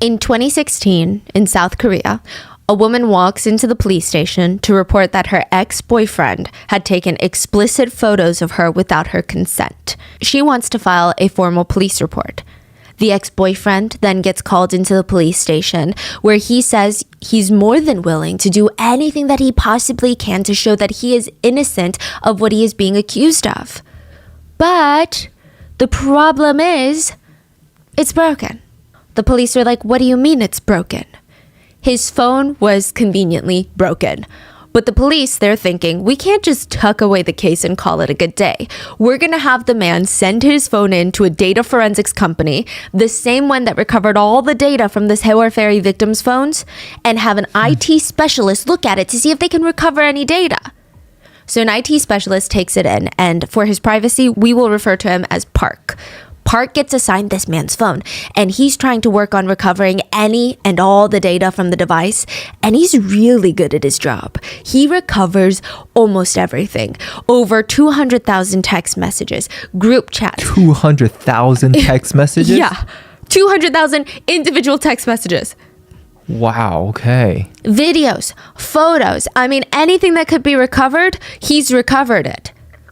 In 2016, in South Korea, a woman walks into the police station to report that her ex-boyfriend had taken explicit photos of her without her consent. She wants to file a formal police report. The ex-boyfriend then gets called into the police station, where he says he's more than willing to do anything that he possibly can to show that he is innocent of what he is being accused of. But the problem is, it's broken. The police are like, what do you mean it's broken? His phone was conveniently broken. But the police, they're thinking, we can't just tuck away the case and call it a good day. We're going to have the man send his phone in to a data forensics company, the same one that recovered all the data from this Haewol Ferry victims' phones, and have an IT specialist look at it to see if they can recover any data. So an IT specialist takes it in, and for his privacy, we will refer to him as Park. Park gets assigned this man's phone, and he's trying to work on recovering any and all the data from the device, and he's really good at his job. He recovers almost everything. Over 200,000 text messages, group chats. 200,000 text messages? Yeah, 200,000 individual text messages. Wow, okay. Videos, photos, anything that could be recovered, he's recovered it.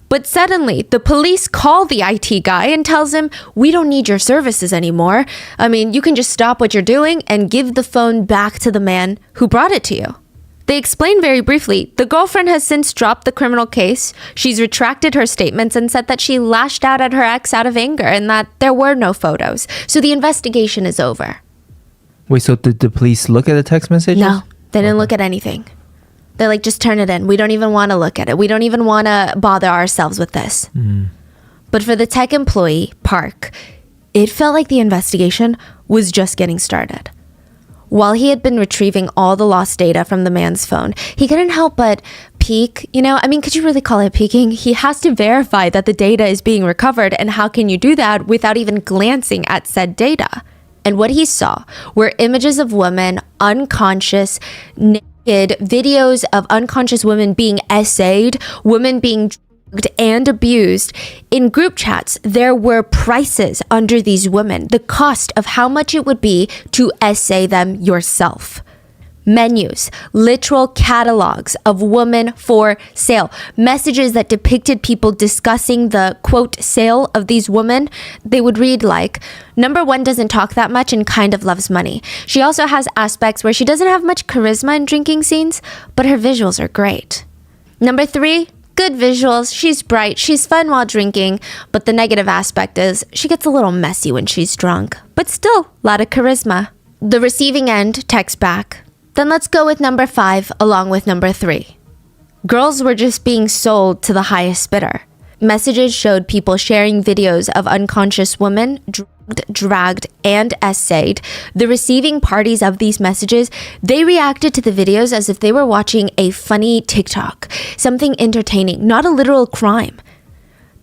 But suddenly, the police call the IT guy and tells him, we don't need your services anymore. You can just stop what you're doing and give the phone back to the man who brought it to you. They explain very briefly, the girlfriend has since dropped the criminal case. She's retracted her statements and said that she lashed out at her ex out of anger and that there were no photos. So the investigation is over. Wait, so did the police look at the text messages? No, they didn't look at anything. They're like, just turn it in. We don't even want to look at it. We don't even want to bother ourselves with this. But for the tech employee, Park, it felt like the investigation was just getting started. While he had been retrieving all the lost data from the man's phone, he couldn't help but peek. Could you really call it peeking? He has to verify that the data is being recovered. And how can you do that without even glancing at said data? And what he saw were images of women unconscious, videos of unconscious women being essayed, women being drugged and abused. In group chats, there were prices under these women, the cost of how much it would be to essay them yourself. Menus, literal catalogs of women for sale, messages that depicted people discussing the quote sale of these women. They would read like, number one doesn't talk that much and kind of loves money. She also has aspects where she doesn't have much charisma in drinking scenes, but her visuals are great. Number three, good visuals. She's bright. She's fun while drinking, but the negative aspect is she gets a little messy when she's drunk, but still a lot of charisma. The receiving end texts back, then let's go with number 5 along with number 3. Girls were just being sold to the highest bidder. Messages showed people sharing videos of unconscious women drugged, dragged, and essayed. The receiving parties of these messages, they reacted to the videos as if they were watching a funny TikTok, something entertaining, not a literal crime.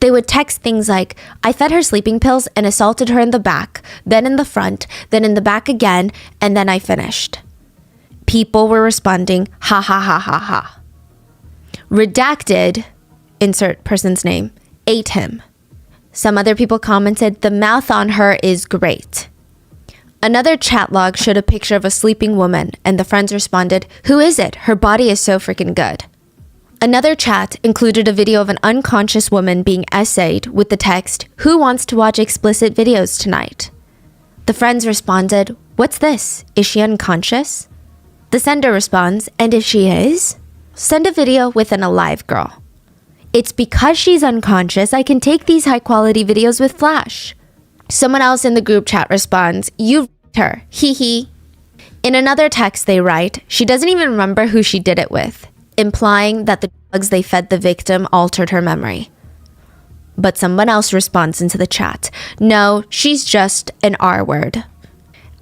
They would text things like, I fed her sleeping pills and assaulted her in the back, then in the front, then in the back again, and then I finished. People were responding, ha ha ha ha ha. Redacted, insert person's name, ate him. Some other people commented, the mouth on her is great. Another chat log showed a picture of a sleeping woman, and the friends responded, who is it? Her body is so freaking good. Another chat included a video of an unconscious woman being essayed with the text, who wants to watch explicit videos tonight? The friends responded, what's this? Is she unconscious? The sender responds, and if she is, send a video with an alive girl. It's because she's unconscious I can take these high-quality videos with Flash. Someone else in the group chat responds, you raped her, hee hee. In another text they write, she doesn't even remember who she did it with, implying that the drugs they fed the victim altered her memory. But someone else responds into the chat, no, she's just an R word.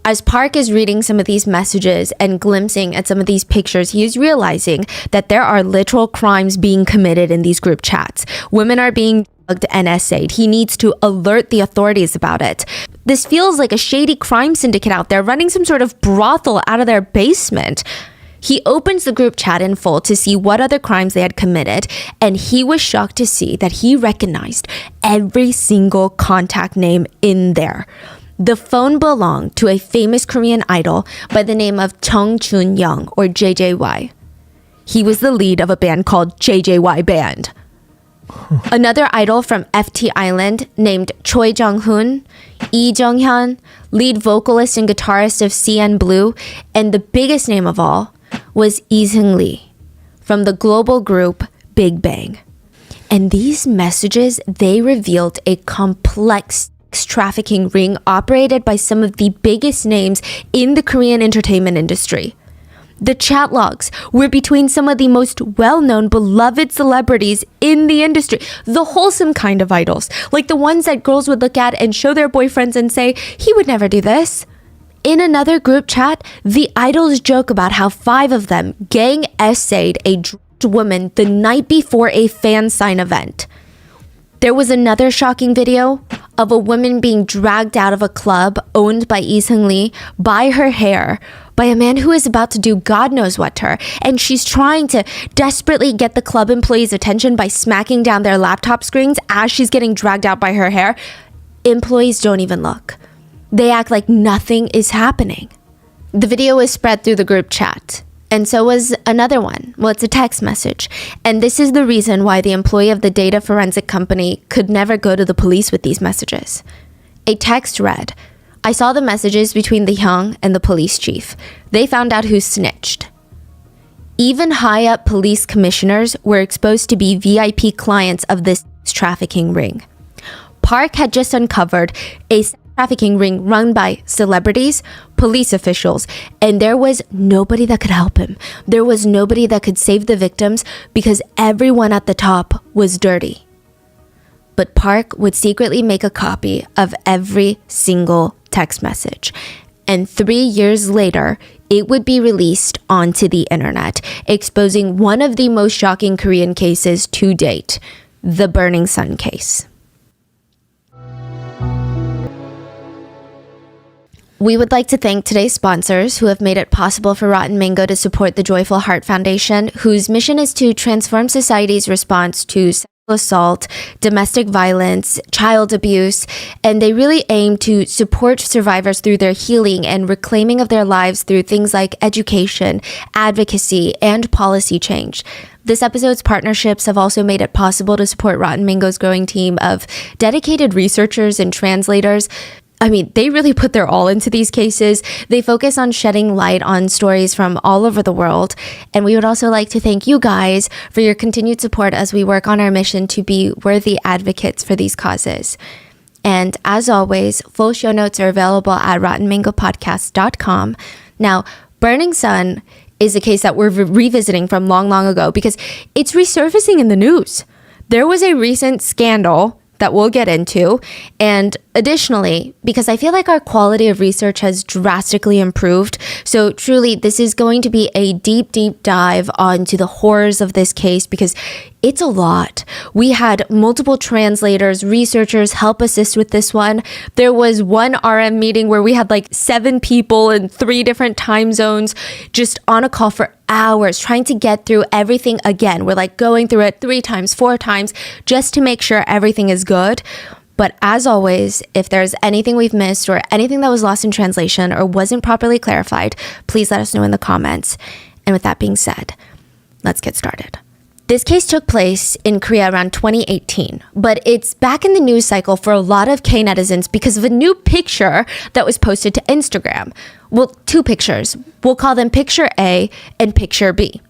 As Park is reading some of these messages and glimpsing at some of these pictures, he is realizing that there are literal crimes being committed in these group chats. Women are being drugged and essayed. He needs to alert the authorities about it. This feels like a shady crime syndicate out there running some sort of brothel out of their basement. He opens the group chat in full to see what other crimes they had committed, and he was shocked to see that he recognized every single contact name in there. The phone belonged to a famous Korean idol by the name of Chung Chun-young, or JJY. He was the lead of a band called JJY Band. Another idol from FT Island named Choi Jung-hoon, Lee Jung-hyun, lead vocalist and guitarist of CN Blue, and the biggest name of all was Lee Seung-lee from the global group Big Bang. And these messages, they revealed a complex trafficking ring operated by some of the biggest names in the Korean entertainment industry. The chat logs were between some of the most well-known, beloved celebrities in the industry, the wholesome kind of idols, like the ones that girls would look at and show their boyfriends and say, he would never do this. In another group chat, the idols joke about how 5 of them gang essayed a drugged woman the night before a fan sign event. There was another shocking video of a woman being dragged out of a club owned by Lee Seung-lee by her hair by a man who is about to do God knows what to her, and she's trying to desperately get the club employees' attention by smacking down their laptop screens as she's getting dragged out by her hair. Employees don't even look. They act like nothing is happening. The video was spread through the group chat. And so was another one. Well, it's a text message. And this is the reason why the employee of the data forensic company could never go to the police with these messages. A text read, I saw the messages between the Hyung and the police chief. They found out who snitched. Even high-up police commissioners were exposed to be VIP clients of this trafficking ring. Park had just uncovered a trafficking ring run by celebrities, police officials, and there was nobody that could help him. There was nobody that could save the victims because everyone at the top was dirty. But Park would secretly make a copy of every single text message. And 3 years later, it would be released onto the internet, exposing one of the most shocking Korean cases to date, the Burning Sun case. We would like to thank today's sponsors who have made it possible for Rotten Mango to support the Joyful Heart Foundation, whose mission is to transform society's response to sexual assault, domestic violence, child abuse, and they really aim to support survivors through their healing and reclaiming of their lives through things like education, advocacy, and policy change. This episode's partnerships have also made it possible to support Rotten Mango's growing team of dedicated researchers and translators. I mean, they really put their all into these cases. They focus on shedding light on stories from all over the world. And we would also like to thank you guys for your continued support as we work on our mission to be worthy advocates for these causes. And as always, full show notes are available at rottenmangopodcast.com. Now, Burning Sun is a case that we're revisiting from long, long ago because it's resurfacing in the news. There was a recent scandal that we'll get into. And additionally, because I feel like our quality of research has drastically improved. So truly, this is going to be a deep, deep dive onto the horrors of this case because it's a lot. We had multiple translators, researchers help assist with this one. There was one RM meeting where we had like 7 people in 3 different time zones just on a call for hours trying to get through everything again. We're like going through it 3 times, 4 times just to make sure everything is good. But as always, if there's anything we've missed or anything that was lost in translation or wasn't properly clarified, please let us know in the comments. And with that being said, let's get started. This case took place in Korea around 2018, but it's back in the news cycle for a lot of K-netizens because of a new picture that was posted to Instagram. Well, 2 pictures. We'll call them Picture A and Picture B.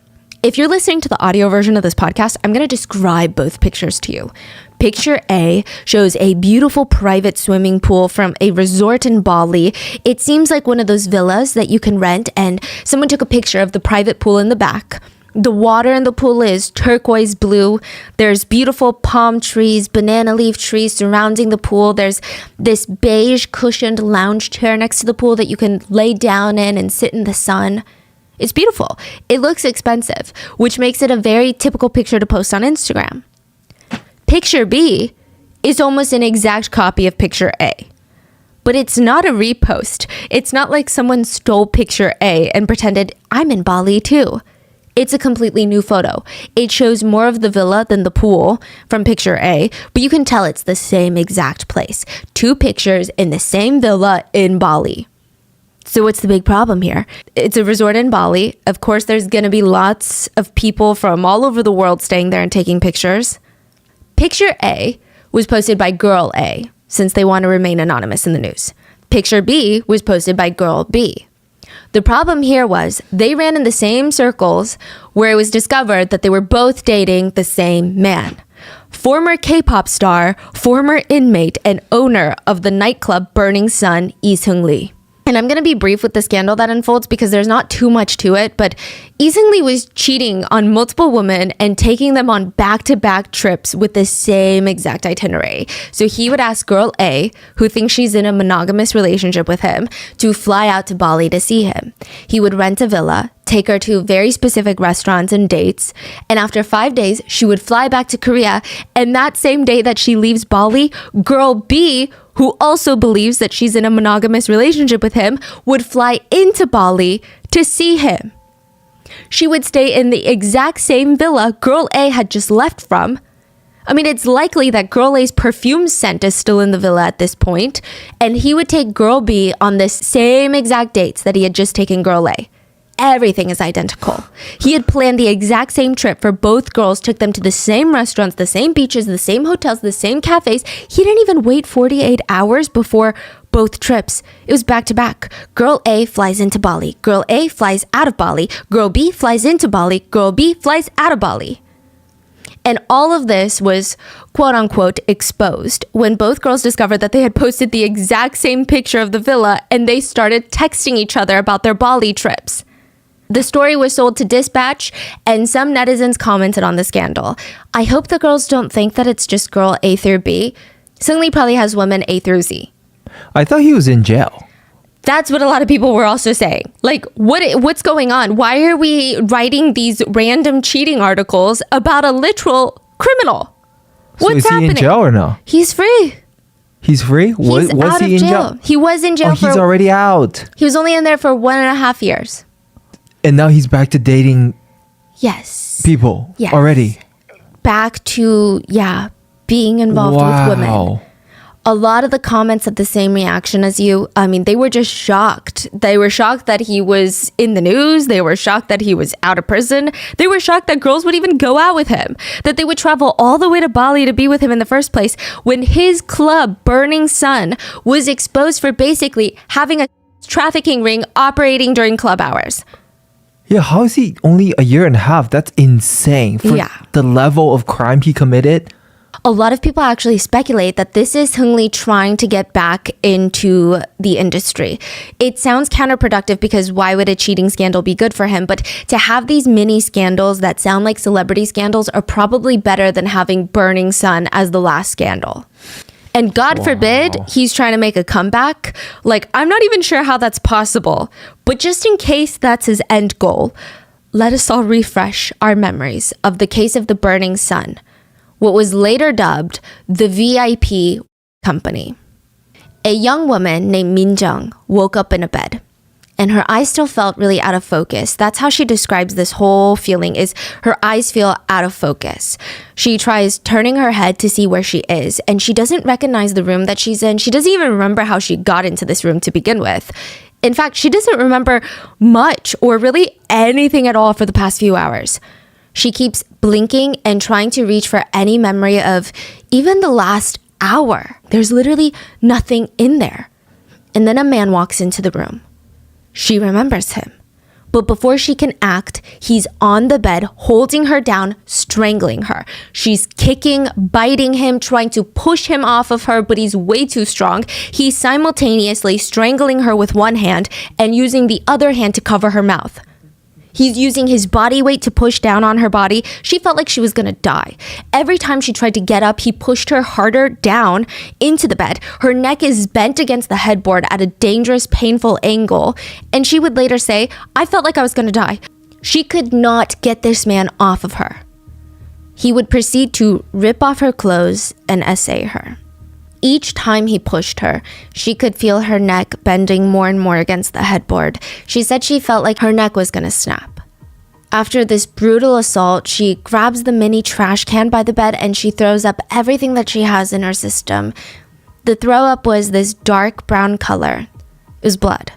If you're listening to the audio version of this podcast, I'm going to describe both pictures to you. Picture A shows a beautiful private swimming pool from a resort in Bali. It seems like one of those villas that you can rent, and someone took a picture of the private pool in the back. The water in the pool is turquoise blue. There's beautiful palm trees, banana leaf trees surrounding the pool. There's this beige cushioned lounge chair next to the pool that you can lay down in and sit in the sun. It's beautiful. It looks expensive, which makes it a very typical picture to post on Instagram. Picture B is almost an exact copy of Picture A. But it's not a repost. It's not like someone stole Picture A and pretended, I'm in Bali too. It's a completely new photo. It shows more of the villa than the pool from picture A, but you can tell it's the same exact place. 2 pictures in the same villa in Bali. So what's the big problem here? It's a resort in Bali. Of course, there's going to be lots of people from all over the world staying there and taking pictures. Picture A was posted by girl A, since they want to remain anonymous in the news. Picture B was posted by girl B. The problem here was they ran in the same circles where it was discovered that they were both dating the same man. Former K-pop star, former inmate, and owner of the nightclub Burning Sun, Lee Seung-lee. And I'm going to be brief with the scandal that unfolds because there's not too much to it, but Lee Seung-lee was cheating on multiple women and taking them on back-to-back trips with the same exact itinerary. So he would ask girl A, who thinks she's in a monogamous relationship with him, to fly out to Bali to see him. He would rent a villa, take her to very specific restaurants and dates, and after 5 days, she would fly back to Korea, and that same day that she leaves Bali, girl B, who also believes that she's in a monogamous relationship with him, would fly into Bali to see him. She would stay in the exact same villa girl A had just left from. I mean, it's likely that girl A's perfume scent is still in the villa at this point, and he would take girl B on this same exact dates that he had just taken girl A. Everything is identical. He had planned the exact same trip for both girls, took them to the same restaurants, the same beaches, the same hotels, the same cafes. He didn't even wait 48 hours before both trips. It was back to back. Girl A flies into Bali. Girl A flies out of Bali. Girl B flies into Bali. Girl B flies out of Bali. And all of this was quote unquote exposed when both girls discovered that they had posted the exact same picture of the villa and they started texting each other about their Bali trips. The story was sold to Dispatch, and some netizens commented on the scandal. I hope the girls don't think that it's just girl A through B. Seung-lee probably has women A through Z. I thought he was in jail. That's what a lot of people were also saying. Like, what's going on? Why are we writing these random cheating articles about a literal criminal? So What's is he happening? in jail or no? He's free. He's free? He's Was out he of in jail. He was in jail he's already out. He was only in there for 1.5 years. And now he's back to dating Yes. people Yes. already. Back to, being involved with women. A lot of the comments had the same reaction as you. I mean, they were just shocked. They were shocked that he was in the news. They were shocked that he was out of prison. They were shocked that girls would even go out with him, that they would travel all the way to Bali to be with him in the first place when his club, Burning Sun, was exposed for basically having a trafficking ring operating during club hours. Yeah, how is he only a year and a half? That's insane. For the level of crime he committed. A lot of people actually speculate that this is Seung-lee trying to get back into the industry. It sounds counterproductive because why would a cheating scandal be good for him? But to have these mini scandals that sound like celebrity scandals are probably better than having Burning Sun as the last scandal. And God forbid he's trying to make a comeback. Like, I'm not even sure how that's possible. But just in case that's his end goal, let us all refresh our memories of the case of the Burning Sun, what was later dubbed the VIP company. A young woman named Min Jung woke up in a bed, and her eyes still felt really out of focus. That's how she describes this whole feeling, is her eyes feel out of focus. She tries turning her head to see where she is, and she doesn't recognize the room that she's in. She doesn't even remember how she got into this room to begin with. In fact, she doesn't remember much or really anything at all for the past few hours. She keeps blinking and trying to reach for any memory of even the last hour. There's literally nothing in there. And then a man walks into the room. She remembers him. But before she can act, he's on the bed, holding her down, strangling her. She's kicking, biting him, trying to push him off of her, but he's way too strong. He's simultaneously strangling her with one hand and using the other hand to cover her mouth. He's using his body weight to push down on her body. She felt like she was gonna die. Every time she tried to get up, he pushed her harder down into the bed. Her neck is bent against the headboard at a dangerous, painful angle. And she would later say, I felt like I was gonna die. She could not get this man off of her. He would proceed to rip off her clothes and essay her. Each time he pushed her, she could feel her neck bending more and more against the headboard. She said she felt like her neck was gonna snap. After this brutal assault, she grabs the mini trash can by the bed and she throws up everything that she has in her system. The throw up was this dark brown color. It was blood.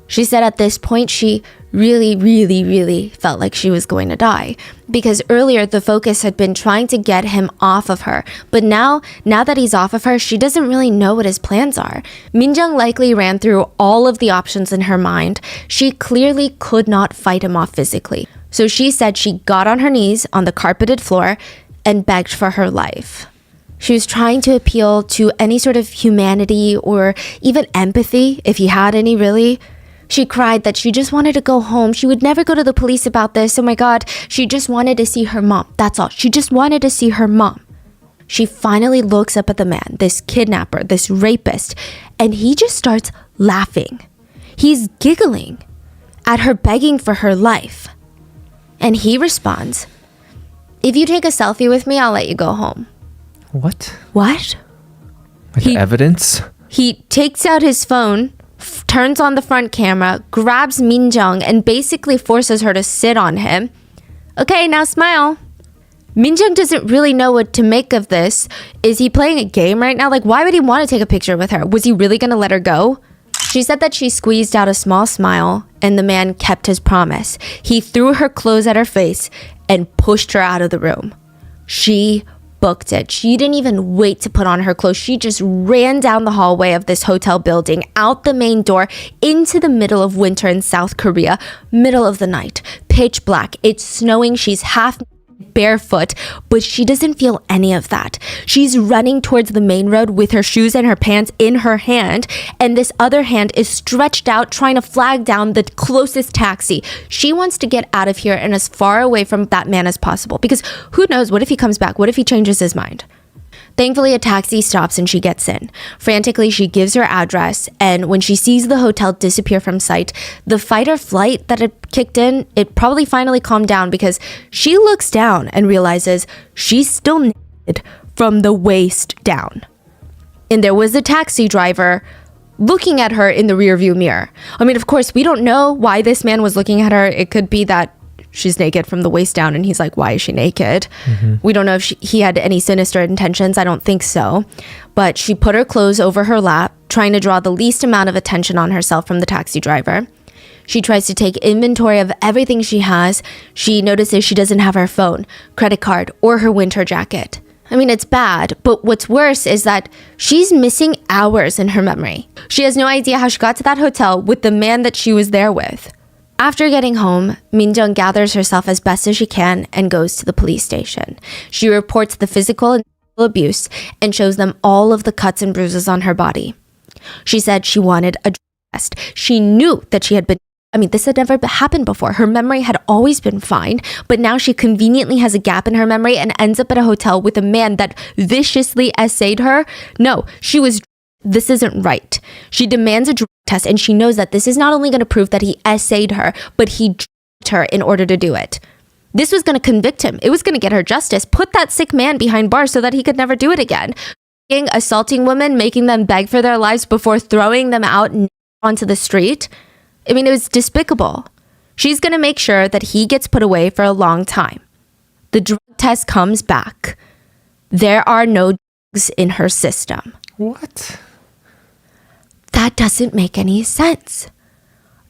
She said at this point she really felt like she was going to die because earlier the focus had been trying to get him off of her. But now that he's off of her, she doesn't really know what his plans are. Min-jung likely ran through all of the options in her mind. She clearly could not fight him off physically. So she said she got on her knees on the carpeted floor and begged for her life. She was trying to appeal to any sort of humanity or even empathy, if he had any really. She cried that she just wanted to go home. She would never go to the police about this. Oh my God, she just wanted to see her mom. That's all. She just wanted to see her mom. She finally looks up at the man, this kidnapper, this rapist, and he just starts laughing. He's giggling at her begging for her life. And he responds, "If you take a selfie with me, I'll let you go home." What? What? Like evidence? He takes out his phone, turns on the front camera, grabs Min-jung, and basically forces her to sit on him. "Okay, now smile." Min-jung doesn't really know what to make of this. Is he playing a game right now? Like, why would he want to take a picture with her? Was he really going to let her go? She said that she squeezed out a small smile, and the man kept his promise. He threw her clothes at her face and pushed her out of the room. She booked it. She didn't even wait to put on her clothes. She just ran down the hallway of this hotel building, out the main door, into the middle of winter in South Korea, middle of the night, pitch black. It's snowing. She's half barefoot, but she doesn't feel any of that. She's running towards the main road with her shoes and her pants in her hand, and this other hand is stretched out trying to flag down the closest taxi. She wants to get out of here and as far away from that man as possible, because who knows, what if he comes back? What if he changes his mind? Thankfully, a taxi stops and she gets in. Frantically, she gives her address, and when she sees the hotel disappear from sight, the fight or flight that had kicked in, it probably finally calmed down because she looks down and realizes she's still naked from the waist down. And there was a taxi driver looking at her in the rearview mirror. I mean, of course, we don't know why this man was looking at her. It could be that she's naked from the waist down and he's like, why is she naked? We don't know if he had any sinister intentions. I don't think so. But she put her clothes over her lap, trying to draw the least amount of attention on herself from the taxi driver. She tries to take inventory of everything she has. She notices she doesn't have her phone, credit card, or her winter jacket. I mean, it's bad, but what's worse is that she's missing hours in her memory. She has no idea how she got to that hotel with the man that she was there with. After getting home, Min-jung gathers herself as best as she can and goes to the police station. She reports the physical and sexual abuse and shows them all of the cuts and bruises on her body. She said she wanted a drug test. She knew that she had been, this had never happened before. Her memory had always been fine, but now she conveniently has a gap in her memory and ends up at a hotel with a man that viciously essayed her. No, this isn't right. She demands a drug test, and she knows that this is not only going to prove that he essayed her, but he drugged her in order to do it. This was going to convict him. It was going to get her justice, put that sick man behind bars so that he could never do it again. Assaulting women, making them beg for their lives before throwing them out onto the street. It was despicable. She's going to make sure that he gets put away for a long time. The drug test comes back. There are no drugs in her system. What? That doesn't make any sense.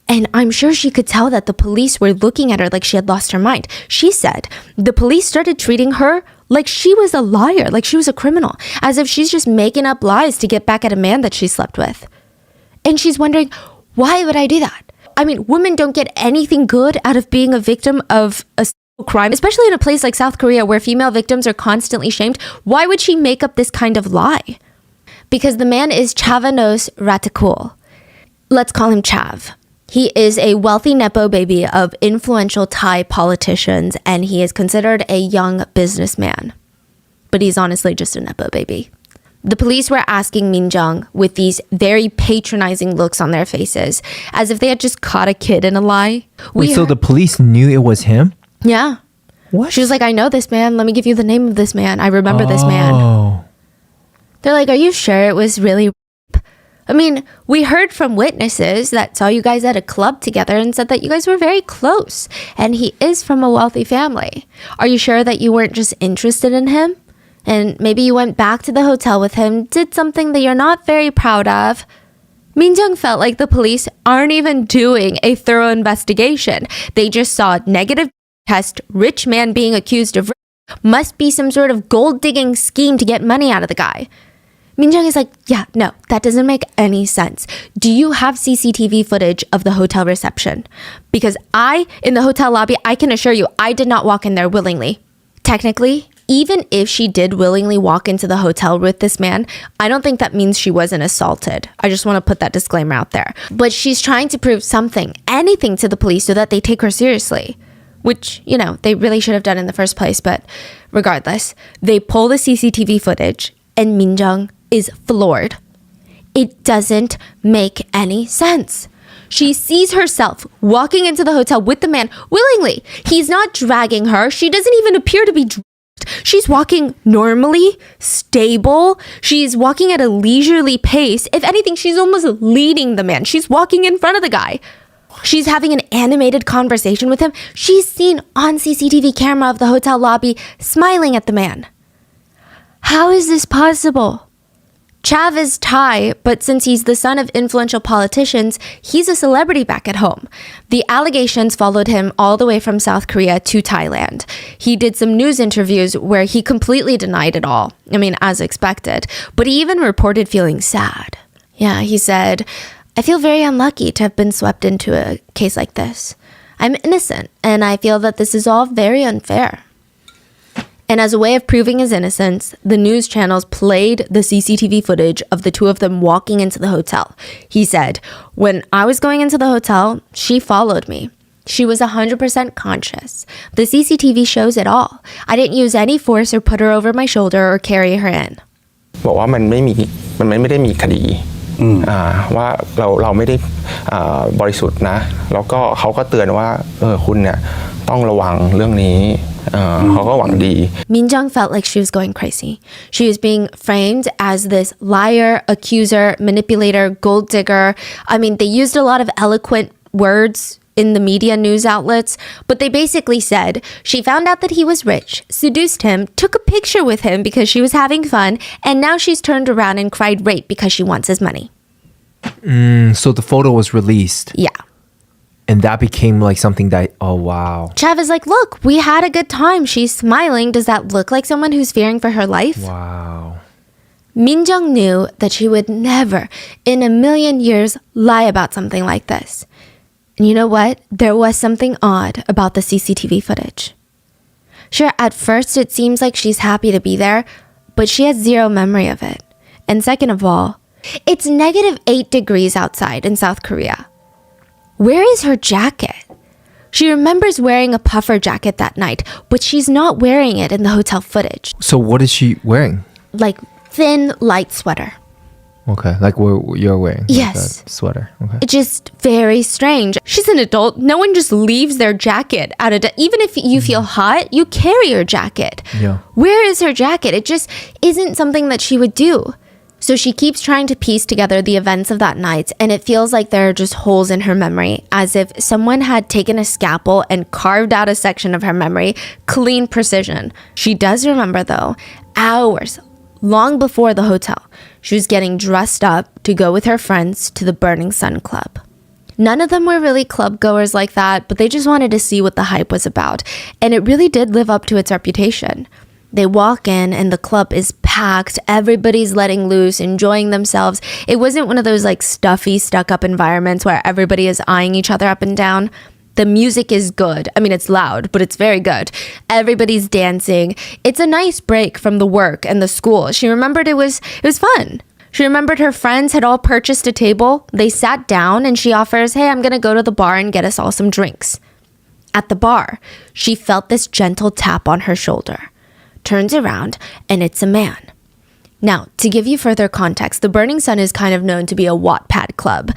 And I'm sure she could tell that the police were looking at her like she had lost her mind. She said the police started treating her like she was a liar, like she was a criminal, as if she's just making up lies to get back at a man that she slept with. And she's wondering, why would I do that? Women don't get anything good out of being a victim of a crime, especially in a place like South Korea where female victims are constantly shamed. Why would she make up this kind of lie? Because the man is Chavanos Ratakul. Let's call him Chav. He is a wealthy Nepo baby of influential Thai politicians, and he is considered a young businessman. But he's honestly just a Nepo baby. The police were asking Min-jung with these very patronizing looks on their faces, as if they had just caught a kid in a lie. So the police knew it was him? Yeah. What? She was like, I know this man. Let me give you the name of this man. I remember this man. They're like, are you sure it was really rape? I mean, we heard from witnesses that saw you guys at a club together and said that you guys were very close. And he is from a wealthy family. Are you sure that you weren't just interested in him? And maybe you went back to the hotel with him, did something that you're not very proud of. Min-jung felt like the police aren't even doing a thorough investigation. They just saw negative test, rich man being accused of rape. Must be some sort of gold-digging scheme to get money out of the guy. Min-jung is like, yeah, no, that doesn't make any sense. Do you have CCTV footage of the hotel reception? Because in the hotel lobby, I can assure you, I did not walk in there willingly. Technically, even if she did willingly walk into the hotel with this man, I don't think that means she wasn't assaulted. I just want to put that disclaimer out there. But she's trying to prove something, anything to the police so that they take her seriously. Which, they really should have done in the first place. But regardless, they pull the CCTV footage and Min-jung is floored. It doesn't make any sense. She sees herself walking into the hotel with the man willingly. He's not dragging her. She doesn't even appear to be dragged. She's walking normally, stable. She's walking at a leisurely pace. If anything, she's almost leading the man. She's walking in front of the guy. She's having an animated conversation with him. She's seen on CCTV camera of the hotel lobby smiling at the man. How is this possible? Chav is Thai, but since he's the son of influential politicians, he's a celebrity back at home. The allegations followed him all the way from South Korea to Thailand. He did some news interviews where he completely denied it all. I mean, as expected. But he even reported feeling sad. Yeah, he said, I feel very unlucky to have been swept into a case like this. I'm innocent, and I feel that this is all very unfair. And as a way of proving his innocence, the news channels played the CCTV footage of the two of them walking into the hotel. He said, when I was going into the hotel, she followed me. She was 100% conscious. The CCTV shows it all. I didn't use any force or put her over my shoulder or carry her in. บอกว่ามันไม่ได้มีคดีว่าเราไม่ได้บริสุทธิ์นะแล้วก็เขาก็เตือนว่าคุณเนี่ยต้องระวังเรื่องนี้เขาก็หวังดี Min-jung felt like she was going crazy. She was being framed as this liar, accuser, manipulator, gold digger. I mean, they used a lot of eloquent words in the media news outlets, but they basically said she found out that he was rich, seduced him, took a picture with him because she was having fun, and now she's turned around and cried rape because she wants his money. So the photo was released. Yeah. And that became like something that, oh, wow. Chav is like, look, we had a good time. She's smiling. Does that look like someone who's fearing for her life? Wow. Min-jung knew that she would never in a million years lie about something like this. And you know what? There was something odd about the CCTV footage. Sure, at first it seems like she's happy to be there, but she has zero memory of it. And second of all, it's -8 degrees outside in South Korea. Where is her jacket? She remembers wearing a puffer jacket that night, but she's not wearing it in the hotel footage. So what is she wearing? Like thin, light sweater. Okay, like what you're wearing. Yes. Like that sweater. Okay. It's just very strange. She's an adult. No one just leaves their jacket out of even if you feel hot, you carry your jacket. Yeah. Where is her jacket? It just isn't something that she would do. So she keeps trying to piece together the events of that night, and it feels like there are just holes in her memory, as if someone had taken a scalpel and carved out a section of her memory, clean precision. She does remember, though, hours, long before the hotel, she was getting dressed up to go with her friends to the Burning Sun Club. None of them were really club goers like that, but they just wanted to see what the hype was about, and it really did live up to its reputation. They walk in and the club is packed. Everybody's letting loose, enjoying themselves. It wasn't one of those like stuffy, stuck-up environments where everybody is eyeing each other up and down. The music is good. I mean, it's loud, but it's very good. Everybody's dancing. It's a nice break from the work and the school. She remembered it was fun. She remembered her friends had all purchased a table. They sat down and she offers, hey, I'm going to go to the bar and get us all some drinks. At the bar, she felt this gentle tap on her shoulder. Turns around and it's a man. Now, to give you further context, the Burning Sun is kind of known to be a Wattpad club.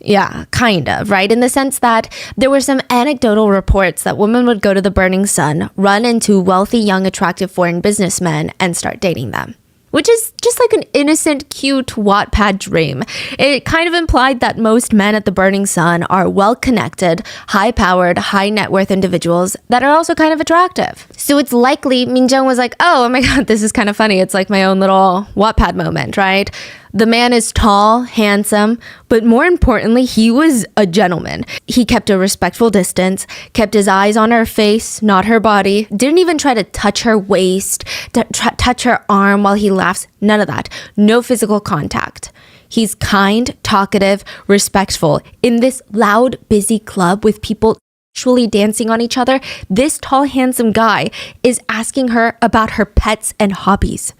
Yeah, kind of, right? In the sense that there were some anecdotal reports that women would go to the Burning Sun, run into wealthy, young, attractive foreign businessmen, and start dating them. which is just like an innocent, cute Wattpad dream. It kind of implied that most men at the Burning Sun are well-connected, high-powered, high-net-worth individuals that are also kind of attractive. So it's likely Min-jung was like, oh my god, this is kind of funny. It's like my own little Wattpad moment, right? The man is tall, handsome, but more importantly, he was a gentleman. He kept a respectful distance, kept his eyes on her face, not her body, didn't even try to touch her waist, touch her arm while he laughs, none of that. No physical contact. He's kind, talkative, respectful. In this loud, busy club with people actually dancing on each other, this tall, handsome guy is asking her about her pets and hobbies.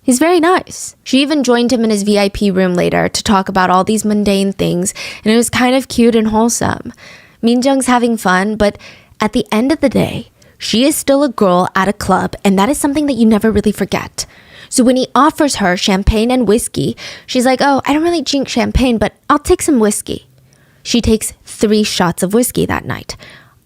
He's very nice. She even joined him in his VIP room later to talk about all these mundane things, and it was kind of cute and wholesome. Min-jung's having fun, but at the end of the day, she is still a girl at a club, and that is something that you never really forget. So when he offers her champagne and whiskey, she's like, oh, I don't really drink champagne, but I'll take some whiskey. She takes 3 shots of whiskey that night.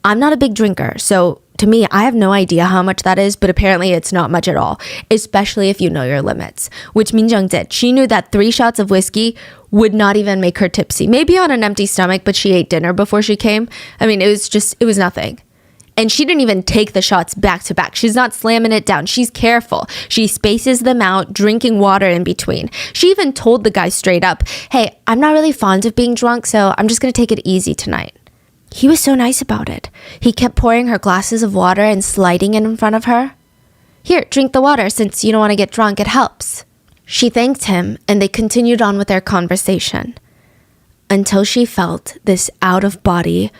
I'm not a big drinker, so to me, I have no idea how much that is, but apparently it's not much at all, especially if you know your limits, which Min-jung did. She knew that 3 shots of whiskey would not even make her tipsy. Maybe on an empty stomach, but she ate dinner before she came. I mean, it was nothing. And she didn't even take the shots back to back. She's not slamming it down. She's careful. She spaces them out, drinking water in between. She even told the guy straight up, hey, I'm not really fond of being drunk, so I'm just going to take it easy tonight. He was so nice about it. He kept pouring her glasses of water and sliding it in front of her. Here, drink the water since you don't want to get drunk. It helps. She thanked him and they continued on with their conversation until she felt this out-of-body,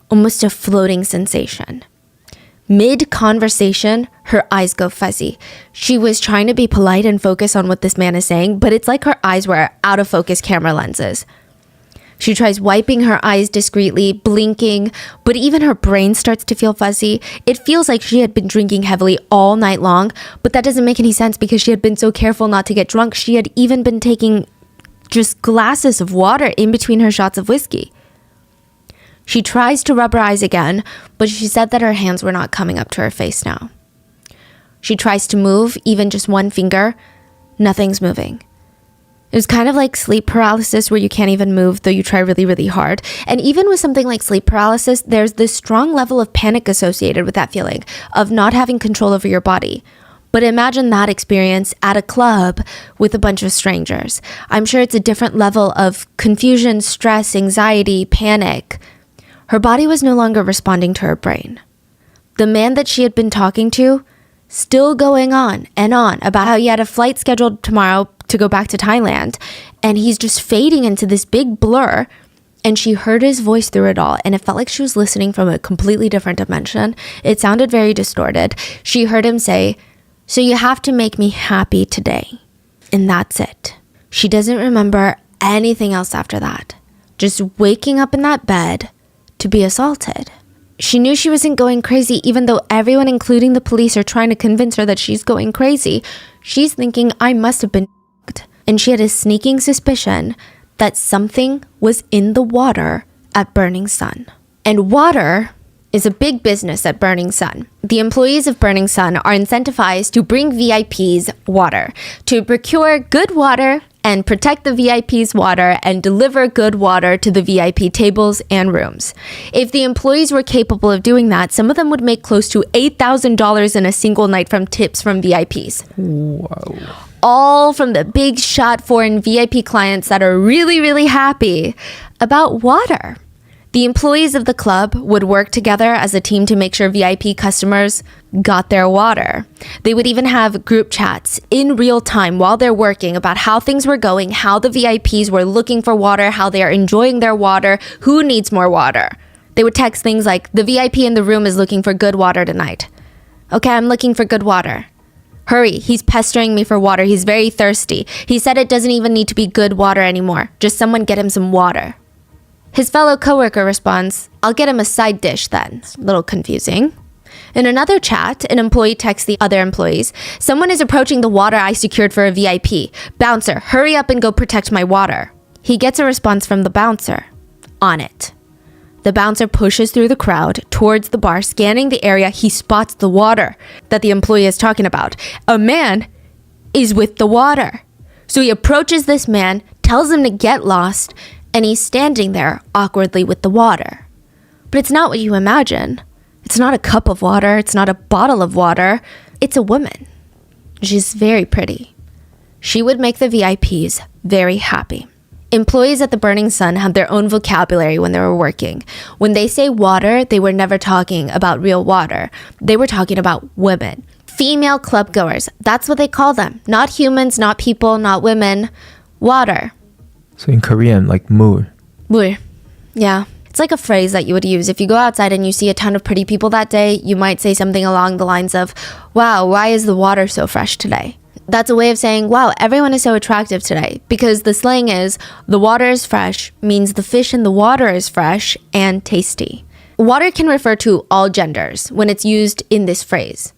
almost a floating sensation. Mid-conversation, her eyes go fuzzy. She was trying to be polite and focus on what this man is saying, but it's like her eyes were out-of-focus camera lenses. She tries wiping her eyes discreetly, blinking, but even her brain starts to feel fuzzy. It feels like she had been drinking heavily all night long, but that doesn't make any sense because she had been so careful not to get drunk. She had even been taking just glasses of water in between her shots of whiskey. She tries to rub her eyes again, but she said that her hands were not coming up to her face now. She tries to move, even just one finger. Nothing's moving. It was kind of like sleep paralysis where you can't even move though you try really, really hard. And even with something like sleep paralysis, there's this strong level of panic associated with that feeling of not having control over your body. But imagine that experience at a club with a bunch of strangers. I'm sure it's a different level of confusion, stress, anxiety, panic. Her body was no longer responding to her brain. The man that she had been talking to, still going on and on about how he had a flight scheduled tomorrow to go back to Thailand, and he's just fading into this big blur, and she heard his voice through it all, and it felt like she was listening from a completely different dimension. It sounded very distorted. She heard him say, so you have to make me happy today. And that's it. She doesn't remember anything else after that. Just waking up in that bed to be assaulted. She knew she wasn't going crazy, even though everyone, including the police, are trying to convince her that she's going crazy. She's thinking, I must have been f***ed. And she had a sneaking suspicion that something was in the water at Burning Sun. And water is a big business at Burning Sun. The employees of Burning Sun are incentivized to bring VIPs water, to procure good water and protect the VIPs' water and deliver good water to the VIP tables and rooms. If the employees were capable of doing that, some of them would make close to $8,000 in a single night from tips from VIPs. Wow. All from the big shot foreign VIP clients that are really, really happy about water. The employees of the club would work together as a team to make sure VIP customers got their water. They would even have group chats in real time while they're working about how things were going, how the VIPs were looking for water, how they are enjoying their water, who needs more water. They would text things like, the VIP in the room is looking for good water tonight. Okay, I'm looking for good water. Hurry, he's pestering me for water. He's very thirsty. He said it doesn't even need to be good water anymore. Just someone get him some water. His fellow coworker responds, I'll get him a side dish then. It's a little confusing. In another chat, an employee texts the other employees, someone is approaching the water I secured for a VIP. Bouncer, hurry up and go protect my water. He gets a response from the bouncer. On it. The bouncer pushes through the crowd towards the bar, scanning the area. He spots the water that the employee is talking about. A man is with the water. So he approaches this man, tells him to get lost, and he's standing there awkwardly with the water. But it's not what you imagine. It's not a cup of water. It's not a bottle of water. It's a woman. She's very pretty. She would make the VIPs very happy. Employees at the Burning Sun had their own vocabulary when they were working. When they say water, they were never talking about real water. They were talking about women. Female club goers. That's what they call them. Not humans, not people, not women. Water. So in Korean, like 물. 물. Yeah. It's like a phrase that you would use. If you go outside and you see a ton of pretty people that day, you might say something along the lines of, wow, why is the water so fresh today? That's a way of saying, wow, everyone is so attractive today. Because the slang is, the water is fresh, means the fish in the water is fresh and tasty. Water can refer to all genders when it's used in this phrase.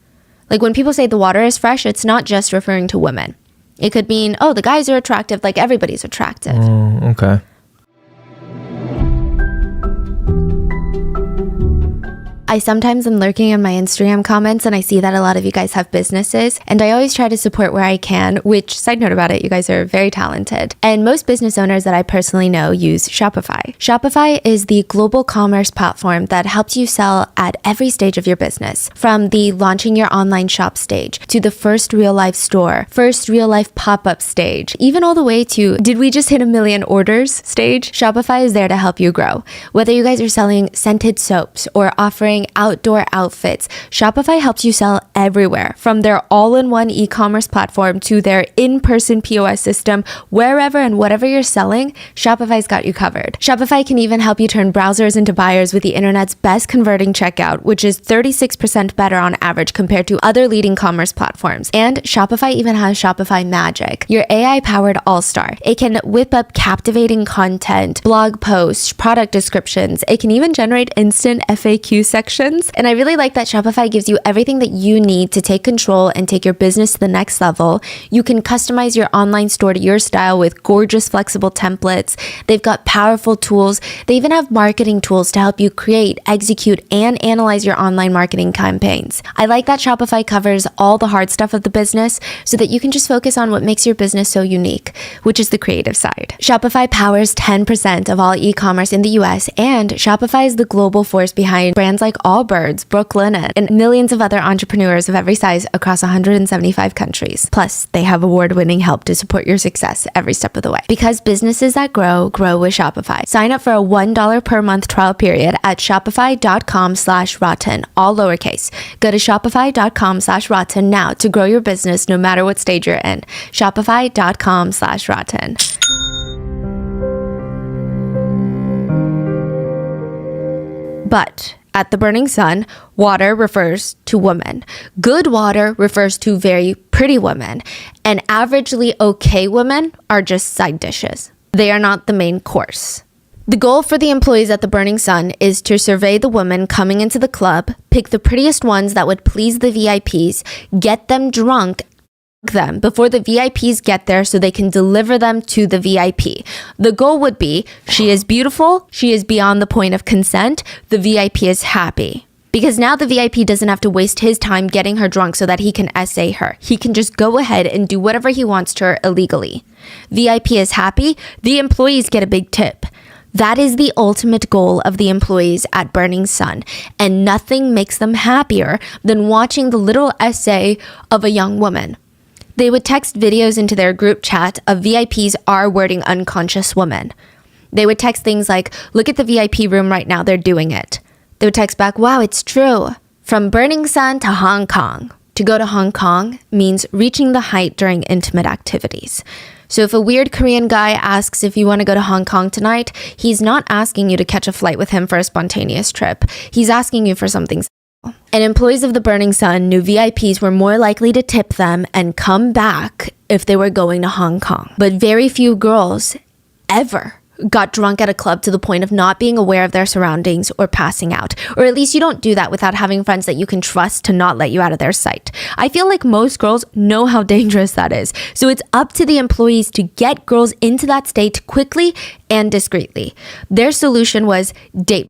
Like when people say the water is fresh, it's not just referring to women. It could mean, oh, the guys are attractive, like everybody's attractive. Oh, okay. I sometimes am lurking in my Instagram comments and I see that a lot of you guys have businesses, and I always try to support where I can, which, side note about it, you guys are very talented. And most business owners that I personally know use Shopify. Shopify is the global commerce platform that helps you sell at every stage of your business, from the launching your online shop stage to the first real life store, first real life pop-up stage, even all the way to did we just hit 1 million orders stage? Shopify is there to help you grow. Whether you guys are selling scented soaps or offering outdoor outfits, Shopify helps you sell everywhere, from their all-in-one e-commerce platform to their in-person POS system. Wherever and whatever you're selling, Shopify's got you covered. Shopify can even help you turn browsers into buyers with the internet's best converting checkout, which is 36% better on average compared to other leading commerce platforms. And Shopify even has Shopify Magic, your AI-powered all-star. It can whip up captivating content, blog posts, product descriptions. It can even generate instant FAQ sections. And I really like that Shopify gives you everything that you need to take control and take your business to the next level. You can customize your online store to your style with gorgeous, flexible templates. They've got powerful tools. They even have marketing tools to help you create, execute, and analyze your online marketing campaigns. I like that Shopify covers all the hard stuff of the business so that you can just focus on what makes your business so unique, which is the creative side. Shopify powers 10% of all e-commerce in the US, and Shopify is the global force behind brands like Allbirds, Brooklinen, and millions of other entrepreneurs of every size across 175 countries. Plus, they have award-winning help to support your success every step of the way. Because businesses that grow, grow with Shopify. Sign up for a $1 per month trial period at shopify.com/rotten, all lowercase. Go to shopify.com/rotten now to grow your business no matter what stage you're in. Shopify.com/rotten. But at the Burning Sun, water refers to women. Good water refers to very pretty women. And averagely okay women are just side dishes. They are not the main course. The goal for the employees at the Burning Sun is to survey the women coming into the club, pick the prettiest ones that would please the VIPs, get them drunk, them before the VIPs get there so they can deliver them to the VIP. The goal would be, she is beautiful, she is beyond the point of consent, the VIP is happy. Because now the VIP doesn't have to waste his time getting her drunk so that he can essay her. He can just go ahead and do whatever he wants to her illegally. VIP is happy, the employees get a big tip. That is the ultimate goal of the employees at Burning Sun, and nothing makes them happier than watching the little essay of a young woman. They would text videos into their group chat of VIPs R-wording unconscious women. They would text things like, look at the VIP room right now, they're doing it. They would text back, wow, it's true. From Burning Sun to Hong Kong. To go to Hong Kong means reaching the height during intimate activities. So if a weird Korean guy asks if you want to go to Hong Kong tonight, he's not asking you to catch a flight with him for a spontaneous trip. He's asking you for something. And employees of the Burning Sun knew VIPs were more likely to tip them and come back if they were going to Hong Kong. But very few girls ever got drunk at a club to the point of not being aware of their surroundings or passing out. Or at least you don't do that without having friends that you can trust to not let you out of their sight. I feel like most girls know how dangerous that is. So it's up to the employees to get girls into that state quickly and discreetly. Their solution was date.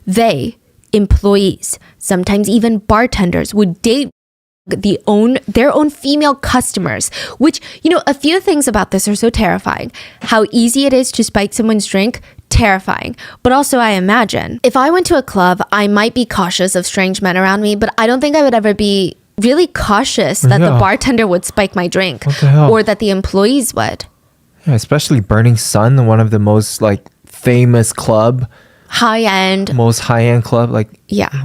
They, employees, sometimes even bartenders, would date their own female customers, which, a few things about this are so terrifying. How easy it is to spike someone's drink, terrifying. But also, I imagine if I went to a club, I might be cautious of strange men around me, but I don't think I would ever be really cautious that the bartender would spike my drink or that the employees would. Yeah, especially Burning Sun, one of the most famous club, most high-end club.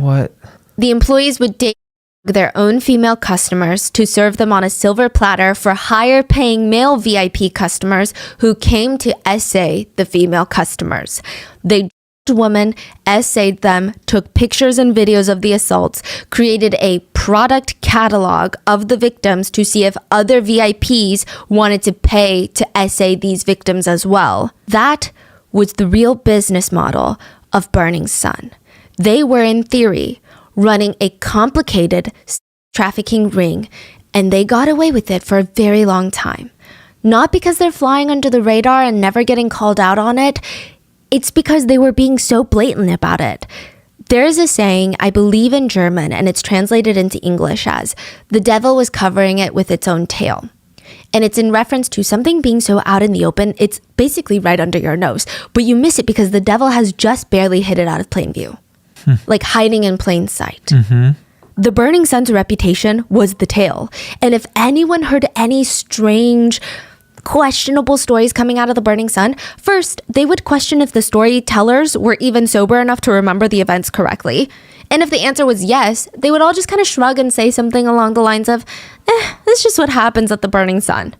What? The employees would date their own female customers to serve them on a silver platter for higher paying male VIP customers who came to essay the female customers. They women, essayed them, took pictures and videos of the assaults, created a product catalog of the victims to see if other VIPs wanted to pay to essay these victims as well. That was the real business model of Burning Sun. They were, in theory, running a complicated trafficking ring, and they got away with it for a very long time. Not because they're flying under the radar and never getting called out on it. It's because they were being so blatant about it. There is a saying, I believe in German, and it's translated into English as, the devil was covering it with its own tail. And it's in reference to something being so out in the open, it's basically right under your nose. But you miss it because the devil has just barely hid it out of plain view. Like hiding in plain sight. The Burning Sun's reputation was the tail. And if anyone heard any strange, questionable stories coming out of the Burning Sun, first, they would question if the storytellers were even sober enough to remember the events correctly. And if the answer was yes, they would all just kind of shrug and say something along the lines of, that's just what happens at the Burning Sun.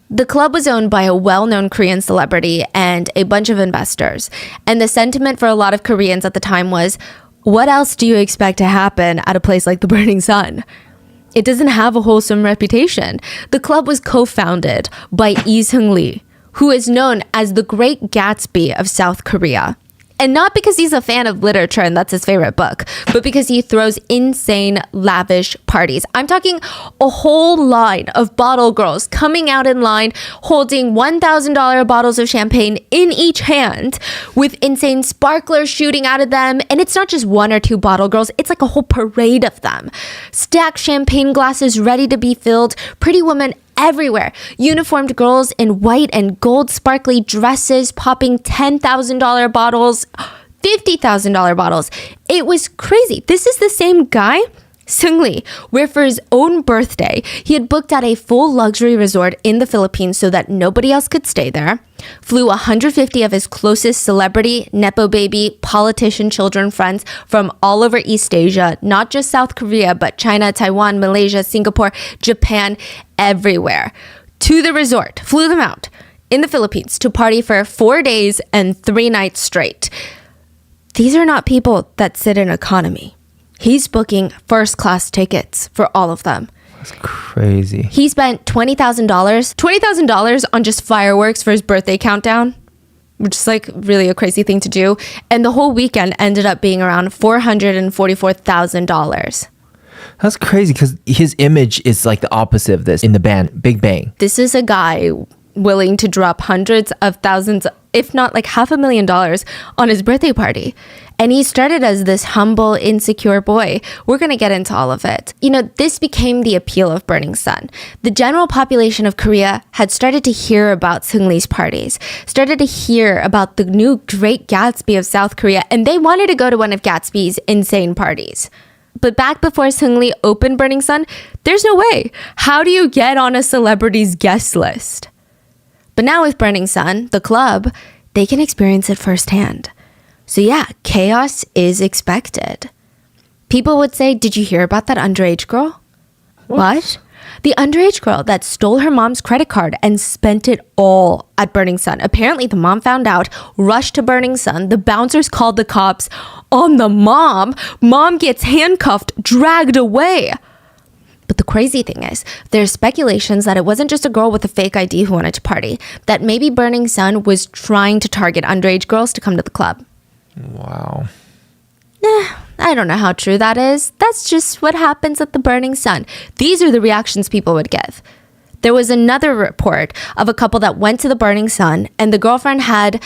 The club was owned by a well-known Korean celebrity and a bunch of investors. And the sentiment for a lot of Koreans at the time was, what else do you expect to happen at a place like the Burning Sun? It doesn't have a wholesome reputation. The club was co-founded by Lee Seung-lee, who is known as the Great Gatsby of South Korea. And not because he's a fan of literature and that's his favorite book, but because he throws insane, lavish parties. I'm talking a whole line of bottle girls coming out in line, holding $1,000 bottles of champagne in each hand, with insane sparklers shooting out of them. And it's not just one or two bottle girls, it's like a whole parade of them. Stacked champagne glasses ready to be filled, pretty women everywhere. Uniformed girls in white and gold sparkly dresses popping $10,000 bottles, $50,000 bottles. It was crazy. This is the same guy, Seung-lee, where for his own birthday, he had booked out a full luxury resort in the Philippines so that nobody else could stay there, flew 150 of his closest celebrity, nepo baby, politician children friends from all over East Asia, not just South Korea, but China, Taiwan, Malaysia, Singapore, Japan, everywhere, to the resort, flew them out in the Philippines to party for 4 days and 3 nights straight. These are not people that sit in economy. He's booking first-class tickets for all of them. That's crazy. He spent $20,000 on just fireworks for his birthday countdown, which is really a crazy thing to do. And the whole weekend ended up being around $444,000. That's crazy because his image is the opposite of this in the band Big Bang. This is a guy willing to drop hundreds of thousands, if not $500,000 on his birthday party. And he started as this humble, insecure boy. We're going to get into all of it. This became the appeal of Burning Sun. The general population of Korea had started to hear about Seung-lee's parties, started to hear about the new Great Gatsby of South Korea, and they wanted to go to one of Gatsby's insane parties. But back before Seung-lee opened Burning Sun, there's no way. How do you get on a celebrity's guest list? But now with Burning Sun, the club, they can experience it firsthand. So yeah, chaos is expected. People would say, did you hear about that underage girl? What? The underage girl that stole her mom's credit card and spent it all at Burning Sun. Apparently the mom found out, rushed to Burning Sun. The bouncers called the cops on the mom. Mom gets handcuffed, dragged away. But the crazy thing is, there's speculations that it wasn't just a girl with a fake ID who wanted to party, that maybe Burning Sun was trying to target underage girls to come to the club. Wow. I don't know how true that is. That's just what happens at the Burning Sun. These are the reactions people would give. There was another report of a couple that went to the Burning Sun, and the girlfriend had,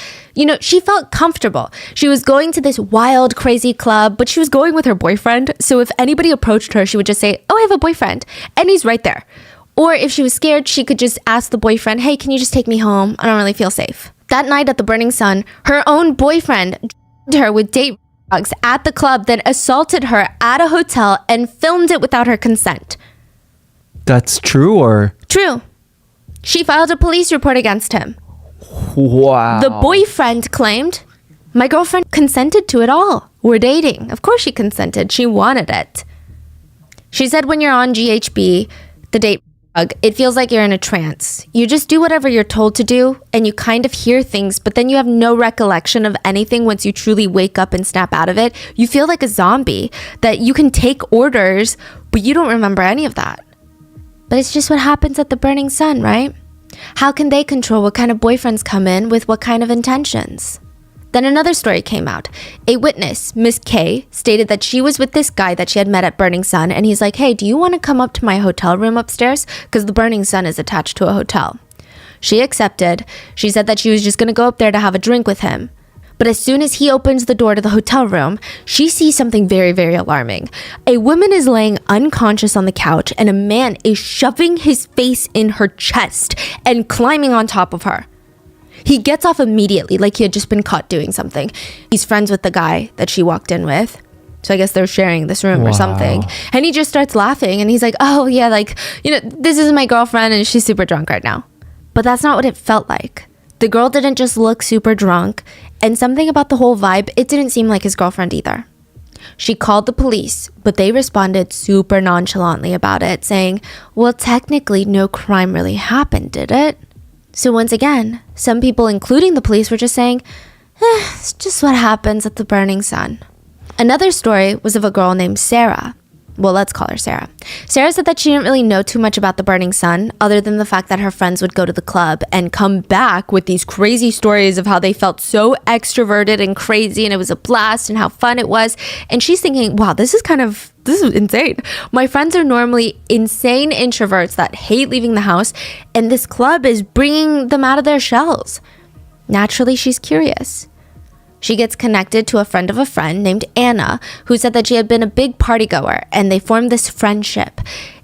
she felt comfortable. She was going to this wild, crazy club, but she was going with her boyfriend. So if anybody approached her, she would just say, "Oh, I have a boyfriend," and he's right there. Or if she was scared, she could just ask the boyfriend, "Hey, can you just take me home? I don't really feel safe." That night at the Burning Sun, her own boyfriend drugged her with date drugs at the club, then assaulted her at a hotel and filmed it without her consent. That's true or? True. She filed a police report against him. Wow. The boyfriend claimed, "My girlfriend consented to it all. We're dating." Of course she consented. She wanted it. She said when you're on GHB, the date drug, it feels like you're in a trance. You just do whatever you're told to do, and you kind of hear things, but then you have no recollection of anything once you truly wake up and snap out of it. You feel like a zombie, that you can take orders, but you don't remember any of that. But it's just what happens at the Burning Sun, right? How can they control what kind of boyfriends come in with what kind of intentions? Then another story came out. A witness, Miss K, stated that she was with this guy that she had met at Burning Sun, and he's like, "Hey, do you want to come up to my hotel room upstairs? Because the Burning Sun is attached to a hotel." She accepted. She said that she was just going to go up there to have a drink with him. But as soon as he opens the door to the hotel room, she sees something very, very alarming. A woman is laying unconscious on the couch, and a man is shoving his face in her chest and climbing on top of her. He gets off immediately, like he had just been caught doing something. He's friends with the guy that she walked in with. So I guess they're sharing this room or something. And he just starts laughing, and he's like, "Oh yeah, this is my girlfriend and she's super drunk right now." But that's not what it felt like. The girl didn't just look super drunk, and something about the whole vibe, it didn't seem like his girlfriend either. She called the police, but they responded super nonchalantly about it, saying, "Well, technically no crime really happened, did it?" So once again, some people, including the police, were just saying, it's just what happens at the Burning Sun. Another story was of a girl named Sarah. Well, let's call her Sarah. Sarah said that she didn't really know too much about the Burning Sun, other than the fact that her friends would go to the club and come back with these crazy stories of how they felt so extroverted and crazy, and it was a blast and how fun it was. And she's thinking, wow, this is insane. My friends are normally insane introverts that hate leaving the house, and this club is bringing them out of their shells. Naturally, she's curious. She gets connected to a friend of a friend named Anna, who said that she had been a big party goer, and they formed this friendship.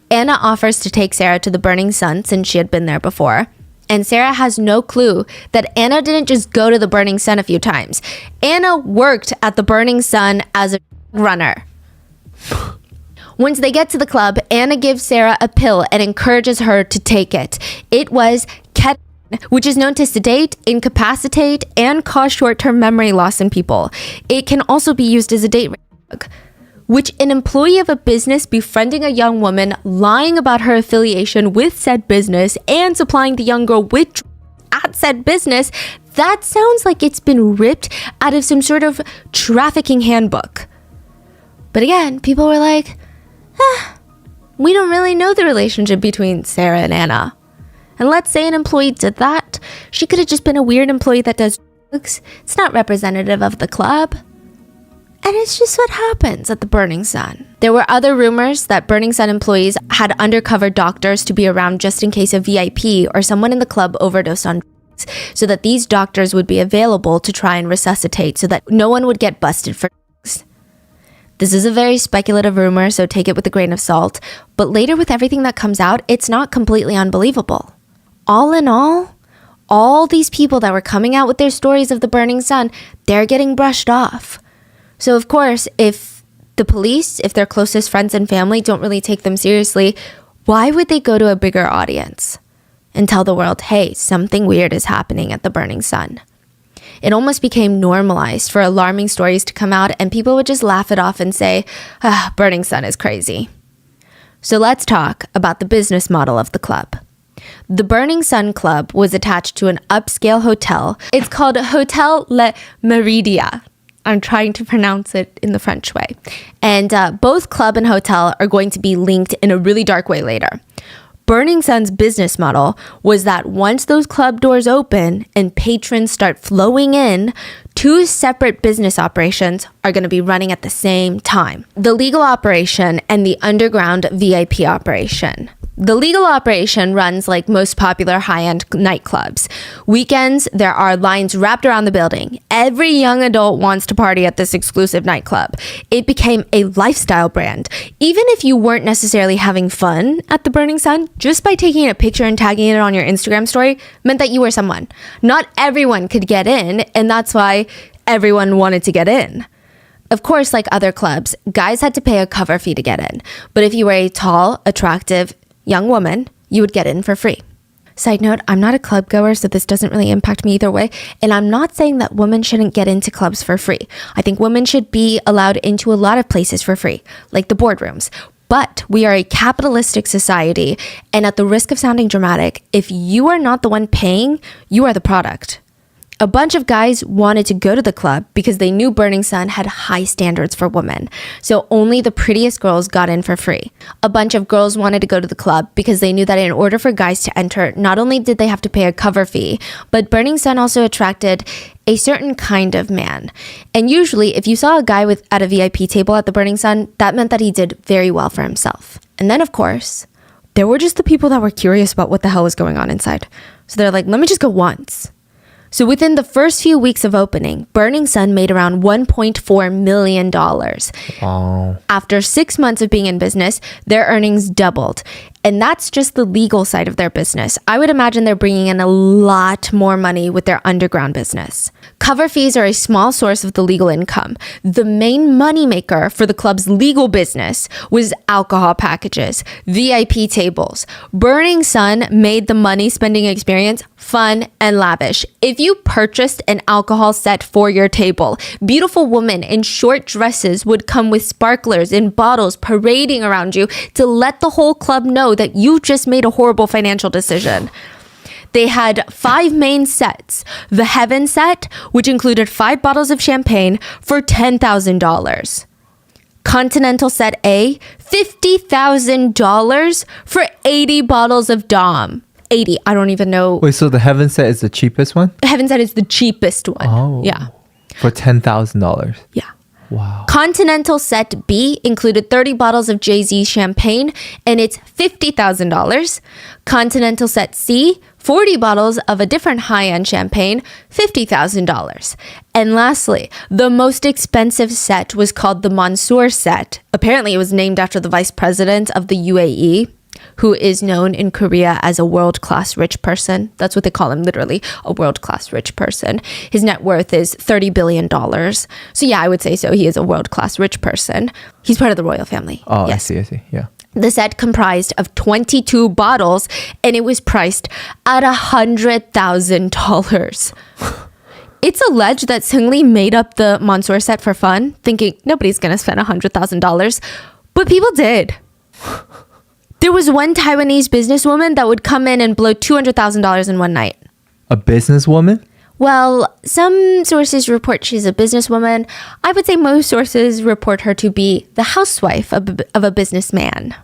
Anna offers to take Sarah to the Burning Sun since she had been there before. And Sarah has no clue that Anna didn't just go to the Burning Sun a few times. Anna worked at the Burning Sun as a runner. Once they get to the club, Anna gives Sarah a pill and encourages her to take it. It was ketamine, which is known to sedate, incapacitate, and cause short-term memory loss in people. It can also be used as a date drug, which an employee of a business befriending a young woman, lying about her affiliation with said business, and supplying the young girl with drugs at said business, that sounds like it's been ripped out of some sort of trafficking handbook. But again, people were like, we don't really know the relationship between Sarah and Anna. And let's say an employee did that. She could have just been a weird employee that does drugs. It's not representative of the club. And it's just what happens at the Burning Sun. There were other rumors that Burning Sun employees had undercover doctors to be around just in case a VIP or someone in the club overdosed on drugs, so that these doctors would be available to try and resuscitate so that no one would get busted for drugs. This is a very speculative rumor, so take it with a grain of salt. But later, with everything that comes out, it's not completely unbelievable. All in all these people that were coming out with their stories of the Burning Sun, they're getting brushed off. So of course, if the police, if their closest friends and family don't really take them seriously, why would they go to a bigger audience and tell the world, hey, something weird is happening at the Burning Sun? It almost became normalized for alarming stories to come out, and people would just laugh it off and say, Burning Sun is crazy. So let's talk about the business model of the club. The Burning Sun Club was attached to an upscale hotel. It's called Hotel Le Meridia. I'm trying to pronounce it in the French way. And both club and hotel are going to be linked in a really dark way later. Burning Sun's business model was that once those club doors open and patrons start flowing in, two separate business operations are going to be running at the same time. The legal operation and the underground VIP operation. The legal operation runs like most popular high-end nightclubs. Weekends, there are lines wrapped around the building. Every young adult wants to party at this exclusive nightclub. It became a lifestyle brand. Even if you weren't necessarily having fun at the Burning Sun, just by taking a picture and tagging it on your Instagram story meant that you were someone. Not everyone could get in, and that's why everyone wanted to get in. Of course, like other clubs, guys had to pay a cover fee to get in. But if you were a tall, attractive, young woman, you would get in for free. Side note, I'm not a club goer, so this doesn't really impact me either way. And I'm not saying that women shouldn't get into clubs for free. I think women should be allowed into a lot of places for free, like the boardrooms. But we are a capitalistic society, and at the risk of sounding dramatic, if you are not the one paying, you are the product. A bunch of guys wanted to go to the club because they knew Burning Sun had high standards for women. So only the prettiest girls got in for free. A bunch of girls wanted to go to the club because they knew that in order for guys to enter, not only did they have to pay a cover fee, but Burning Sun also attracted a certain kind of man. And usually, if you saw a guy at a VIP table at the Burning Sun, that meant that he did very well for himself. And then, of course, there were just the people that were curious about what the hell was going on inside. So they're like, let me just go once. So within the first few weeks of opening, Burning Sun made around $1.4 million. Wow. After 6 months of being in business, their earnings doubled. And that's just the legal side of their business. I would imagine they're bringing in a lot more money with their underground business. Cover fees are a small source of the legal income. The main moneymaker for the club's legal business was alcohol packages, VIP tables. Burning Sun made the money spending experience fun and lavish. If you purchased an alcohol set for your table, beautiful women in short dresses would come with sparklers in bottles parading around you to let the whole club know that you just made a horrible financial decision. They had 5 main sets. The Heaven set, which included 5 bottles of champagne for $10,000. Continental set A, $50,000 for 80 bottles of Dom. 80, I don't even know. Wait, so the Heaven set is the cheapest one? Heaven set is the cheapest one. Oh. Yeah. For $10,000. Yeah. Wow. Continental set B included 30 bottles of Jay-Z champagne, and it's $50,000. Continental set C, 40 bottles of a different high-end champagne, $50,000. And lastly, the most expensive set was called the Mansour set. Apparently, it was named after the vice president of the UAE, who is known in Korea as a world-class rich person. That's what they call him, literally, a world-class rich person. His net worth is $30 billion. So yeah, I would say so. He is a world-class rich person. He's part of the royal family. Oh, yes. I see. Yeah. The set comprised of 22 bottles, and it was priced at $100,000. It's alleged that Seungri made up the Mansour set for fun, thinking nobody's going to spend $100,000. But people did. There was one Taiwanese businesswoman that would come in and blow $200,000 in one night. A businesswoman? Well, some sources report she's a businesswoman. I would say most sources report her to be the housewife of a businessman.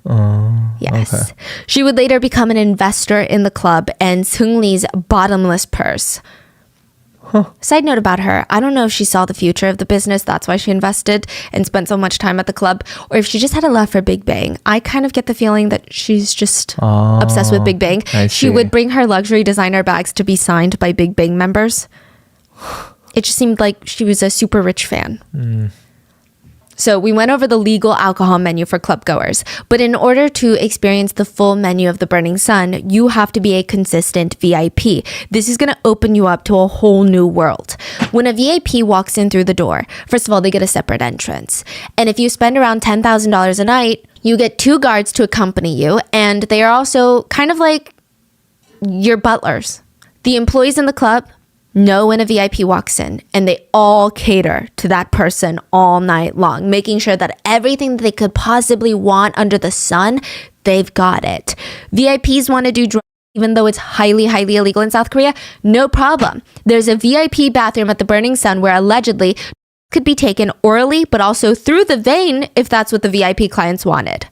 Yes. Okay. She would later become an investor in the club and Seungri's bottomless purse. Huh. Side note about her, I don't know if she saw the future of the business, that's why she invested and spent so much time at the club, or if she just had a love for Big Bang. I kind of get the feeling that she's just obsessed with Big Bang. She would bring her luxury designer bags to be signed by Big Bang members. It just seemed like she was a super rich fan. So we went over the legal alcohol menu for club goers, but in order to experience the full menu of the Burning Sun, you have to be a consistent VIP. This is going to open you up to a whole new world. When a VIP walks in through the door, first of all, they get a separate entrance. And if you spend around $10,000 a night, you get 2 guards to accompany you, and they are also kind of like your butlers. The employees in the club know when a VIP walks in, and they all cater to that person all night long, making sure that everything that they could possibly want under the sun, they've got it. VIPs want to do drugs, even though it's highly, highly illegal in South Korea, no problem. There's a VIP bathroom at the Burning Sun where allegedly could be taken orally, but also through the vein if that's what the VIP clients wanted.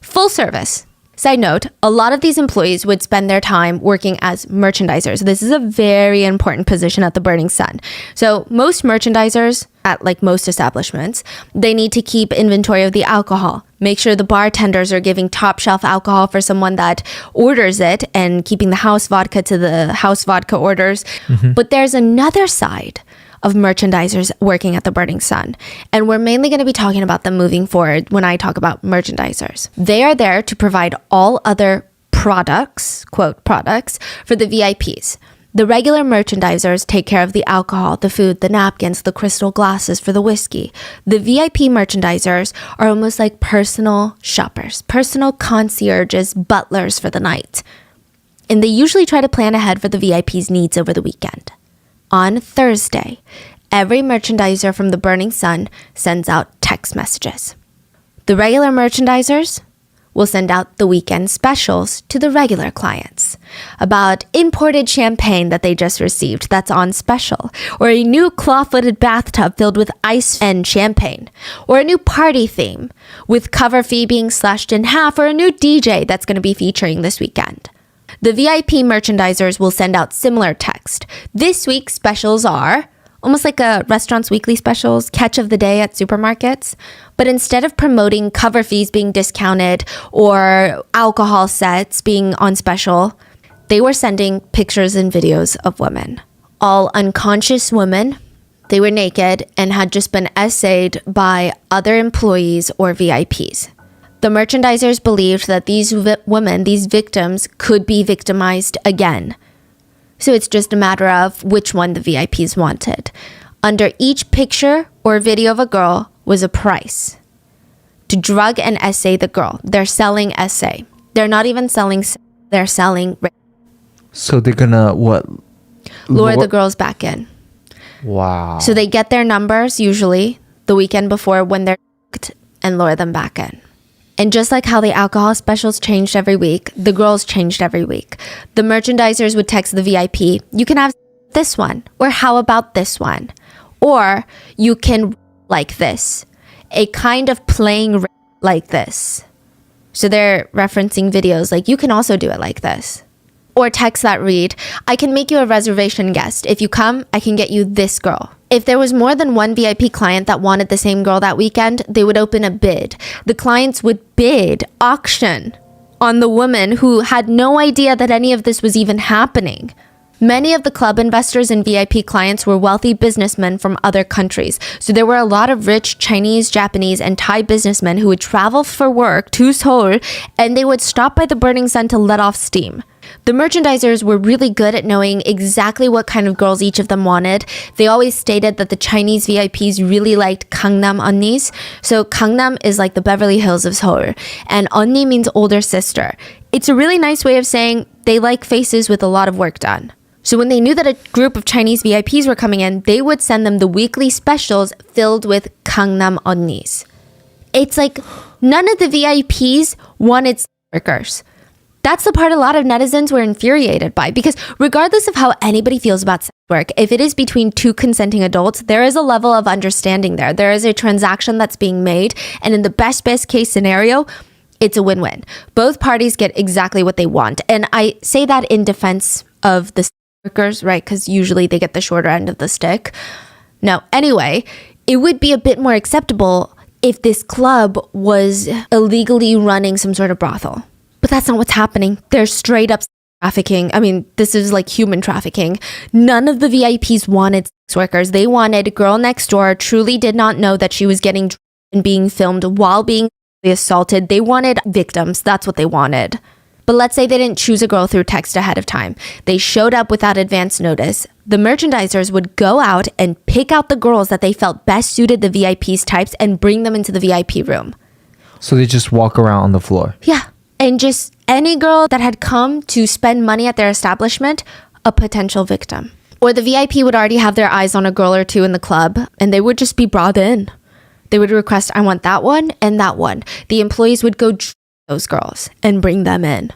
Full service. Side note, a lot of these employees would spend their time working as merchandisers. This is a very important position at the Burning Sun. So most merchandisers, at like most establishments, they need to keep inventory of the alcohol, make sure the bartenders are giving top shelf alcohol for someone that orders it and keeping the house vodka to the house vodka orders. But there's another side of merchandisers working at the Burning Sun. And we're mainly going to be talking about them moving forward when I talk about merchandisers. They are there to provide all other products, quote, products, for the VIPs. The regular merchandisers take care of the alcohol, the food, the napkins, the crystal glasses for the whiskey. The VIP merchandisers are almost like personal shoppers, personal concierges, butlers for the night. And they usually try to plan ahead for the VIPs' needs over the weekend. On Thursday, every merchandiser from the Burning Sun sends out text messages. The regular merchandisers will send out the weekend specials to the regular clients about imported champagne that they just received that's on special, or a new claw-footed bathtub filled with ice and champagne, or a new party theme with cover fee being slashed in half, or a new DJ that's going to be featuring this weekend. The VIP merchandisers will send out similar text. This week's specials are almost like a restaurant's weekly specials, catch of the day at supermarkets. But instead of promoting cover fees being discounted or alcohol sets being on special, they were sending pictures and videos of women. All unconscious women. They were naked and had just been essayed by other employees or VIPs. The merchandisers believed that these women, these victims, could be victimized again. So it's just a matter of which one the VIPs wanted. Under each picture or video of a girl was a price. To drug and essay the girl. They're selling essay. They're not even selling, they're selling. So they're gonna what? Lure the girls back in. Wow. So they get their numbers usually the weekend before when they're and lure them back in. And just like how the alcohol specials changed every week, the girls changed every week. The merchandisers would text the VIP, you can have this one, or how about this one? Or you can like this, a kind of playing like this. So they're referencing videos like, you can also do it like this. Or text that read, I can make you a reservation guest. If you come, I can get you this girl. If there was more than one VIP client that wanted the same girl that weekend, they would open a bid. The clients would bid, auction, on the woman who had no idea that any of this was even happening. Many of the club investors and VIP clients were wealthy businessmen from other countries. So there were a lot of rich Chinese, Japanese, and Thai businessmen who would travel for work to Seoul, and they would stop by the Burning Sun to let off steam. The merchandisers were really good at knowing exactly what kind of girls each of them wanted. They always stated that the Chinese VIPs really liked Gangnam Onnis. So Gangnam is like the Beverly Hills of Seoul, and Onni means older sister. It's a really nice way of saying they like faces with a lot of work done. So when they knew that a group of Chinese VIPs were coming in, they would send them the weekly specials filled with Gangnam Onnis. It's like none of the VIPs wanted workers. That's the part a lot of netizens were infuriated by, because regardless of how anybody feels about sex work, if it is between two consenting adults, there is a level of understanding there. There is a transaction that's being made, and in the best case scenario, it's a win-win. Both parties get exactly what they want. And I say that in defense of the workers, right? Because usually they get the shorter end of the stick. Now, anyway, it would be a bit more acceptable if this club was illegally running some sort of brothel. But that's not what's happening. They're straight up trafficking. I mean, this is like human trafficking. None of the VIPs wanted sex workers. They wanted girl next door, truly did not know that she was getting and being filmed while being assaulted. They wanted victims. That's what they wanted. But let's say they didn't choose a girl through text ahead of time. They showed up without advance notice. The merchandisers would go out and pick out the girls that they felt best suited the VIP's types and bring them into the VIP room. So they just walk around on the floor? Yeah. And just any girl that had come to spend money at their establishment, a potential victim. Or the VIP would already have their eyes on a girl or two in the club, and they would just be brought in. They would request, I want that one and that one. The employees would go those girls and bring them in.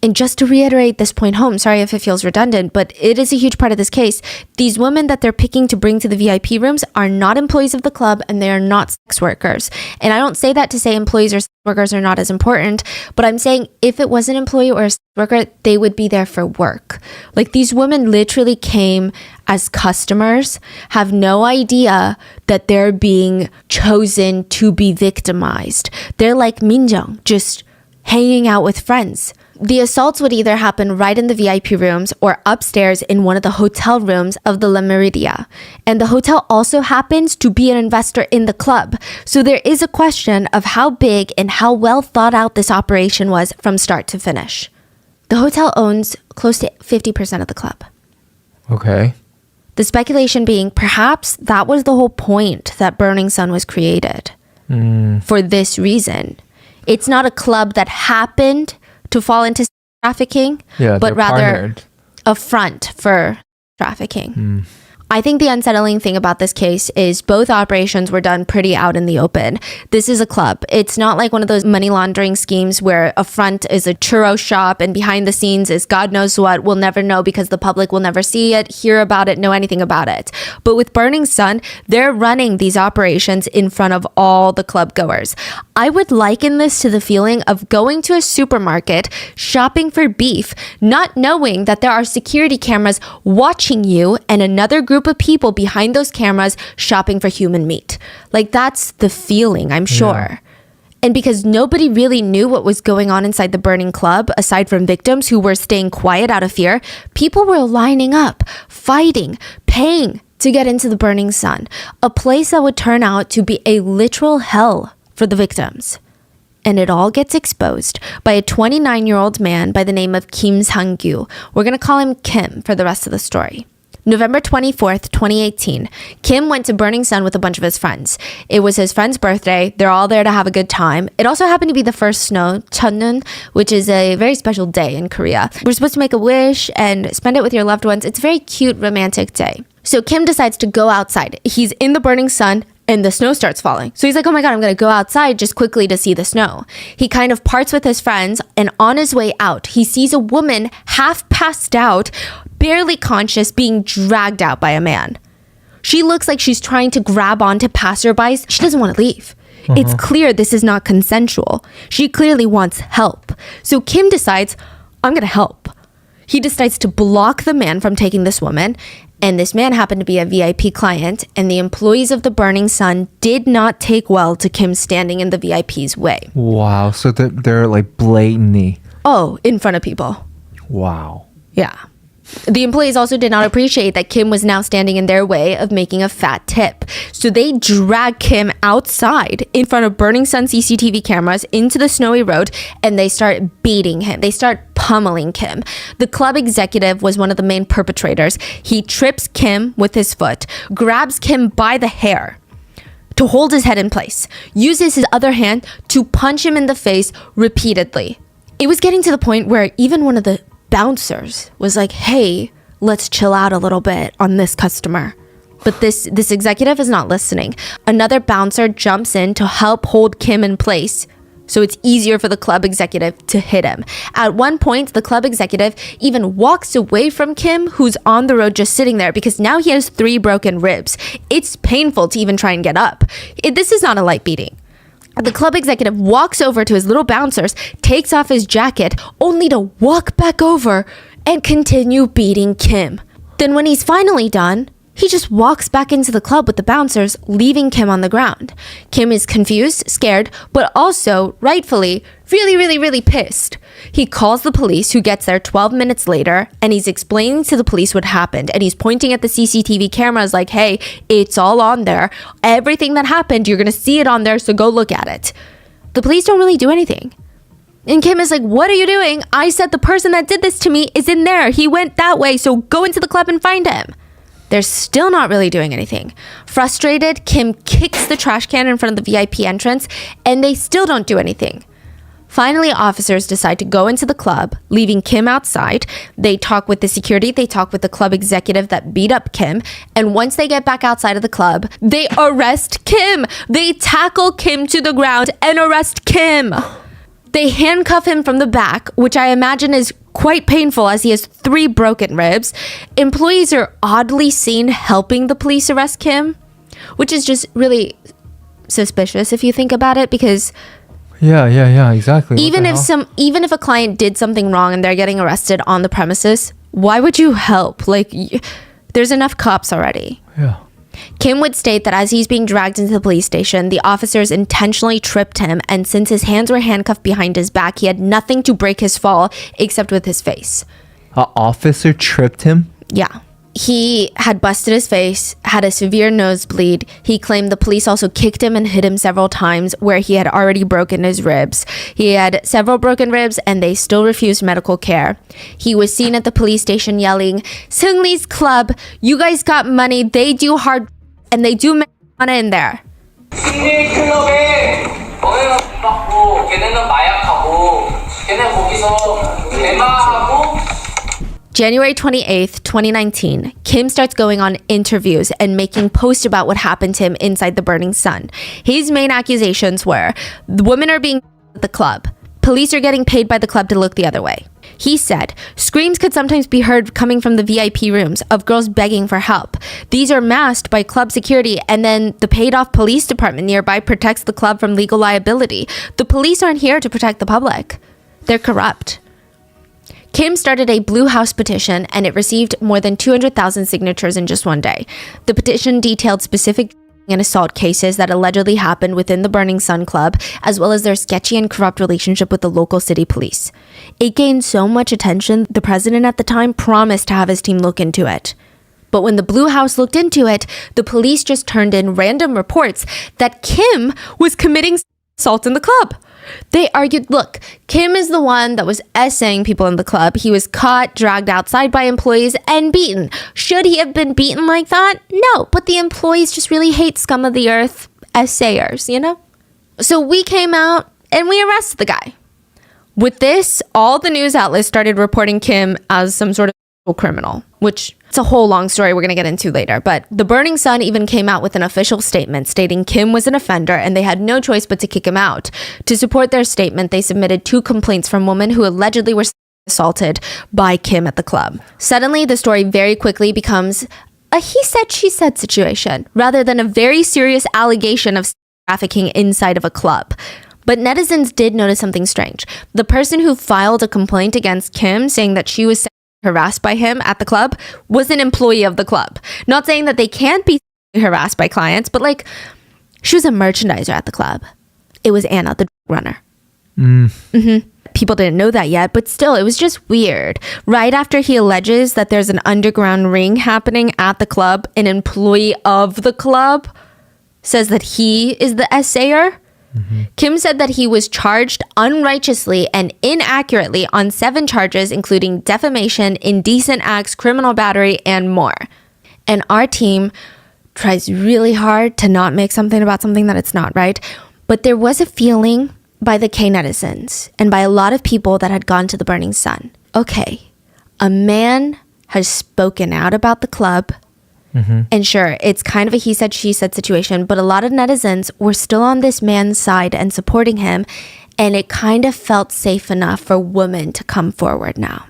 And just to reiterate this point home, sorry if it feels redundant, but it is a huge part of this case. These women that they're picking to bring to the VIP rooms are not employees of the club, and they are not sex workers. And I don't say that to say employees or sex workers are not as important, but I'm saying if it was an employee or a sex worker, they would be there for work. Like, these women literally came as customers have no idea that they're being chosen to be victimized. They're like Minjeong, just hanging out with friends. The assaults would either happen right in the VIP rooms or upstairs in one of the hotel rooms of the La Meridia. And the hotel also happens to be an investor in the club. So there is a question of how big and how well thought out this operation was from start to finish. The hotel owns close to 50% of the club. Okay. The speculation being perhaps that was the whole point that Burning Sun was created. For this reason. It's not a club that happened to fall into trafficking, but rather partnered. A front for trafficking. I think the unsettling thing about this case is both operations were done pretty out in the open. This is a club. It's not like one of those money laundering schemes where a front is a churro shop and behind the scenes is God knows what. We'll never know because the public will never see it, hear about it, know anything about it. But with Burning Sun, they're running these operations in front of all the club goers. I would liken this to the feeling of going to a supermarket, shopping for beef, not knowing that there are security cameras watching you and another group of people behind those cameras shopping for human meat. Like that's the feeling, I'm sure. Yeah. And because nobody really knew what was going on inside the burning club, aside from victims who were staying quiet out of fear, people were lining up, fighting, paying to get into the Burning Sun, a place that would turn out to be a literal hell for the victims. And it all gets exposed by a 29-year-old man by the name of Kim Sang-gyu. We're going to call him Kim for the rest of the story. November 24th, 2018, Kim went to Burning Sun with a bunch of his friends. It was his friend's birthday. They're all there to have a good time. It also happened to be the first snow, Cheonneun, which is a very special day in Korea. We're supposed to make a wish and spend it with your loved ones. It's a very cute, romantic day. So Kim decides to go outside. He's in the Burning Sun and the snow starts falling. So he's like, oh my God, I'm going to go outside just quickly to see the snow. He kind of parts with his friends, and on his way out, he sees a woman half passed out, barely conscious, being dragged out by a man. She looks like she's trying to grab onto passerbys. She doesn't want to leave. It's clear this is not consensual. She clearly wants help. So Kim decides, I'm going to help. He decides to block the man from taking this woman. And this man happened to be a VIP client, and the employees of the Burning Sun did not take well to Kim standing in the VIP's way. Wow. So they're like blatantly. Oh, in front of people. Wow. Yeah. The employees also did not appreciate that Kim was now standing in their way of making a fat tip. So they drag Kim outside in front of Burning Sun CCTV cameras into the snowy road, and they start beating him. They start pummeling Kim. The club executive was one of the main perpetrators. He trips Kim with his foot, grabs Kim by the hair to hold his head in place, uses his other hand to punch him in the face repeatedly. It was getting to the point where even one of the bouncers was like, hey, let's chill out a little bit on this customer. But this executive is not listening. Another bouncer jumps in to help hold Kim in place, so it's easier for the club executive to hit him. At one point, the club executive even walks away from Kim, who's on the road just sitting there, because now he has 3 broken ribs. It's painful to even try and get up. This is not a light beating. The club executive walks over to his little bouncers, takes off his jacket, only to walk back over and continue beating Kim. Then when he's finally done, he just walks back into the club with the bouncers, leaving Kim on the ground. Kim is confused, scared, but also, rightfully, really pissed. He calls the police, who gets there 12 minutes later, and he's explaining to the police what happened. And he's pointing at the CCTV cameras like, hey, it's all on there. Everything that happened, you're going to see it on there, so go look at it. The police don't really do anything. And Kim is like, what are you doing? I said the person that did this to me is in there. He went that way, so go into the club and find him. They're still not really doing anything. Frustrated, Kim kicks the trash can in front of the VIP entrance, and they still don't do anything. Finally, officers decide to go into the club, leaving Kim outside. They talk with the security, they talk with the club executive that beat up Kim, and once they get back outside of the club, they arrest Kim! They tackle Kim to the ground and arrest Kim! They handcuff him from the back, which I imagine is quite painful as he has 3 broken ribs. Employees are oddly seen helping the police arrest Kim, which is just really suspicious if you think about it, because yeah, exactly. Even if a client did something wrong and they're getting arrested on the premises, why would you help? Like, There's enough cops already. Yeah. Kim would state that as he's being dragged into the police station, the officers intentionally tripped him, and since his hands were handcuffed behind his back, he had nothing to break his fall except with his face. An officer tripped him? Yeah. He had busted his face, had a severe nosebleed. He claimed the police also kicked him and hit him several times where he had already broken his ribs. He had several broken ribs and they still refused medical care. He was seen at the police station yelling, "Seungri's club, you guys got money, they do hard and they do marijuana in there." 승리 클럽에 너네는 돈 받고 걔네는 마약하고 걔네 거기서 대마하고. January 28th, 2019, Kim starts going on interviews and making posts about what happened to him inside the Burning Sun. His main accusations were, the women are being at the club. Police are getting paid by the club to look the other way. He said, screams could sometimes be heard coming from the VIP rooms of girls begging for help. These are masked by club security, and then the paid-off police department nearby protects the club from legal liability. The police aren't here to protect the public. They're corrupt. Kim started a Blue House petition, and it received more than 200,000 signatures in just one day. The petition detailed specific and assault cases that allegedly happened within the Burning Sun Club, as well as their sketchy and corrupt relationship with the local city police. It gained so much attention, the president at the time promised to have his team look into it. But when the Blue House looked into it, the police just turned in random reports that Kim was committing assault in the club. They argued, look, Kim is the one that was essaying people in the club. He was caught, dragged outside by employees, and beaten. Should he have been beaten like that? No, but the employees just really hate scum of the earth essayers, you know? So we came out and we arrested the guy. With this, all the news outlets started reporting Kim as some sort of criminal, which it's a whole long story we're going to get into later. But the Burning Sun even came out with an official statement stating Kim was an offender and they had no choice but to kick him out. To support their statement, they submitted 2 complaints from women who allegedly were assaulted by Kim at the club. Suddenly, the story very quickly becomes a he said, she said situation rather than a very serious allegation of trafficking inside of a club. But netizens did notice something strange. The person who filed a complaint against Kim saying that she was harassed by him at the club was an employee of the club. Not saying that they can't be harassed by clients, but like, she was a merchandiser at the club. It was Anna, the runner. People didn't know that yet, but still, it was just weird. Right after he alleges that there's an underground ring happening at the club, an employee of the club says that he is the assayer. Kim said that he was charged unrighteously and inaccurately on 7 charges, including defamation, indecent acts, criminal battery, and more. And our team tries really hard to not make something about something that it's not, right? But there was a feeling by the K netizens and by a lot of people that had gone to the Burning Sun. Okay, a man has spoken out about the club. And sure, it's kind of a he said, she said situation, but a lot of netizens were still on this man's side and supporting him. And it kind of felt safe enough for women to come forward now.